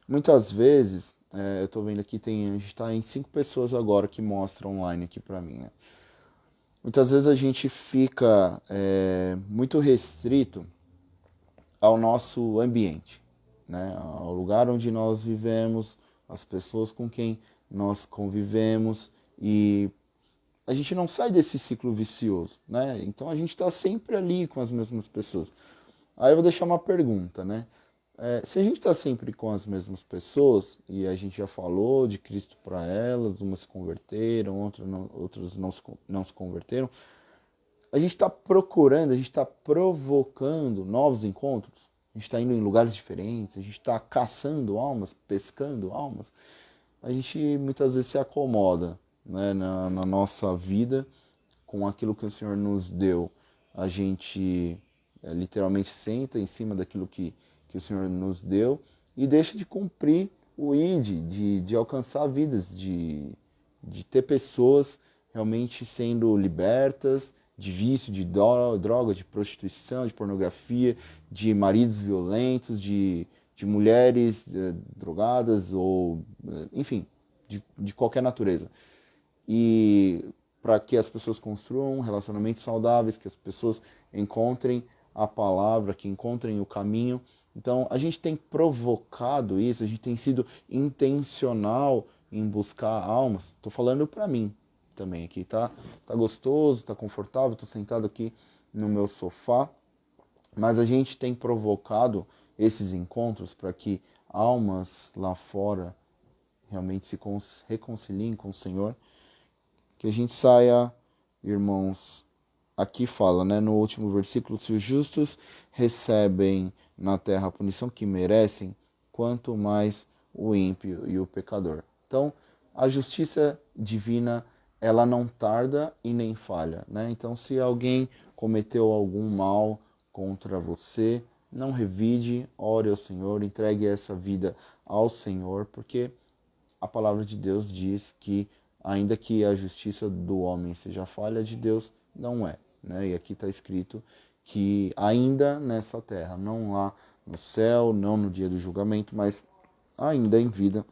Muitas vezes, eu estou vendo aqui, a gente está em 5 pessoas agora que mostram online aqui para mim, né? Muitas vezes a gente fica muito restrito ao nosso ambiente, né? Ao lugar onde nós vivemos, as pessoas com quem nós convivemos e a gente não sai desse ciclo vicioso, né? Então a gente está sempre ali com as mesmas pessoas. Aí eu vou deixar uma pergunta, né? Se a gente está sempre com as mesmas pessoas, e a gente já falou de Cristo para elas, umas se converteram, outras não se converteram, a gente está procurando, a gente está provocando novos encontros, a gente está indo em lugares diferentes, a gente está caçando almas, pescando almas, a gente muitas vezes se acomoda, né, na nossa vida com aquilo que o Senhor nos deu. A gente literalmente senta em cima daquilo que o Senhor nos deu e deixa de cumprir o ID, de alcançar vidas, de ter pessoas realmente sendo libertas de vício, de droga, de prostituição, de pornografia, de maridos violentos, de mulheres drogadas ou, enfim, de qualquer natureza. E para que as pessoas construam relacionamentos saudáveis, que as pessoas encontrem a palavra, que encontrem o caminho. Então, a gente tem provocado isso, a gente tem sido intencional em buscar almas. Estou falando para mim também aqui, tá? Tá gostoso, tá confortável, estou sentado aqui no meu sofá, mas a gente tem provocado esses encontros para que almas lá fora realmente se reconciliem com o Senhor, que a gente saia, irmãos, aqui fala, né, no último versículo, se os justos recebem na terra a punição que merecem, quanto mais o ímpio e o pecador. Então, a justiça divina, ela não tarda e nem falha, né? Então, se alguém cometeu algum mal contra você, não revide, ore ao Senhor, entregue essa vida ao Senhor, porque a palavra de Deus diz que, ainda que a justiça do homem seja falha, de Deus não é. Né? E aqui está escrito que ainda nessa terra, não lá no céu, não no dia do julgamento, mas ainda em vida,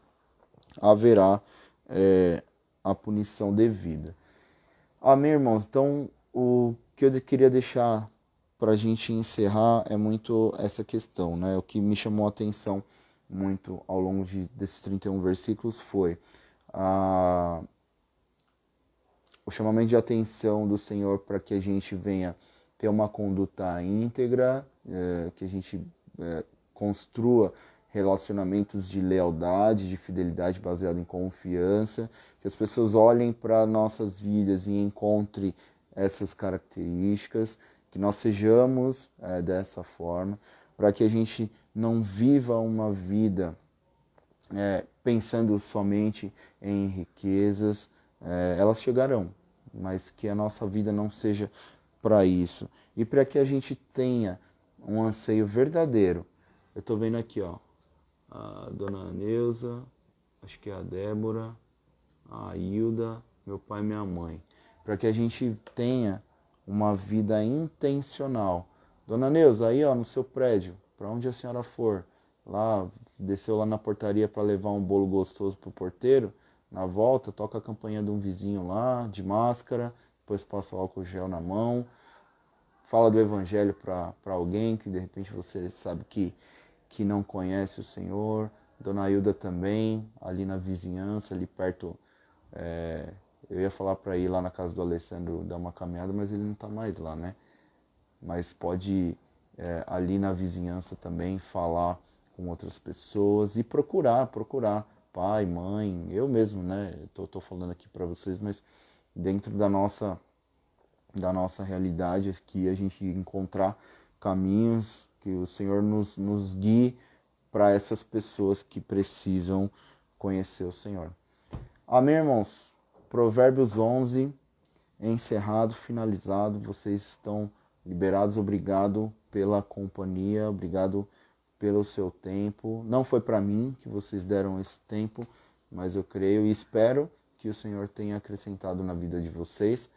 haverá a punição devida. Amém, irmãos? Então, o que eu queria deixar para a gente encerrar é muito essa questão, né? O que me chamou a atenção muito ao longo desses 31 versículos foi o chamamento de atenção do Senhor para que a gente venha ter uma conduta íntegra, que a gente construa relacionamentos de lealdade, de fidelidade baseado em confiança, que as pessoas olhem para nossas vidas e encontrem essas características, que nós sejamos dessa forma, para que a gente não viva uma vida pensando somente em riquezas, elas chegarão, mas que a nossa vida não seja para isso. E para que a gente tenha um anseio verdadeiro. Eu estou vendo aqui, ó, a dona Neuza, acho que é a Débora, a Hilda, meu pai e minha mãe. Para que a gente tenha uma vida intencional. Dona Neuza, aí ó, no seu prédio, para onde a senhora for, lá, desceu lá na portaria para levar um bolo gostoso pro porteiro, na volta, toca a campainha de um vizinho lá, de máscara, depois passa o álcool gel na mão, fala do evangelho para alguém que de repente você sabe que não conhece o Senhor. Dona Hilda também, ali na vizinhança, ali perto. Eu ia falar para ir lá na casa do Alessandro dar uma caminhada, mas ele não está mais lá, né? Mas pode ali na vizinhança também falar com outras pessoas e procurar pai, mãe, eu mesmo, né? Tô falando aqui para vocês, mas dentro da nossa realidade aqui, a gente encontrar caminhos que o Senhor nos guie para essas pessoas que precisam conhecer o Senhor. Amém, irmãos? Provérbios 11, encerrado, finalizado. Vocês estão liberados. Obrigado pela companhia, obrigado pelo seu tempo. Não foi para mim que vocês deram esse tempo, mas eu creio e espero que o Senhor tenha acrescentado na vida de vocês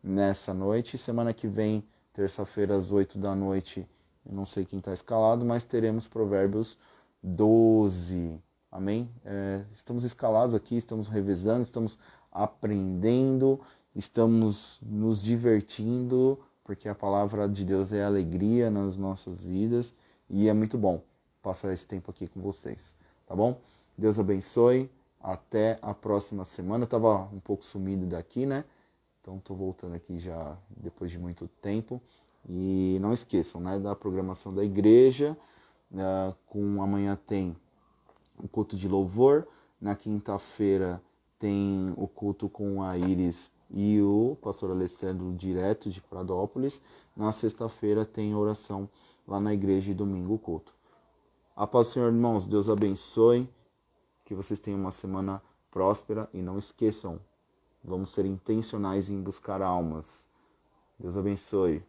nessa noite. Semana que vem, terça-feira, às 8 da noite, eu não sei quem está escalado, mas teremos Provérbios 12. Amém? Estamos escalados aqui, estamos revezando, estamos aprendendo, estamos nos divertindo, porque a palavra de Deus é alegria nas nossas vidas e é muito bom passar esse tempo aqui com vocês, tá bom? Deus abençoe, até a próxima semana. Eu estava um pouco sumido daqui, né? Então estou voltando aqui já depois de muito tempo. E não esqueçam, né, da programação da igreja. Amanhã tem o culto de louvor. Na quinta-feira tem o culto com a Iris e o pastor Alessandro, direto de Pradópolis. Na sexta-feira tem oração lá na igreja e domingo o culto. A paz do Senhor, irmãos. Deus abençoe. Que vocês tenham uma semana próspera e não esqueçam, vamos ser intencionais em buscar almas. Deus abençoe.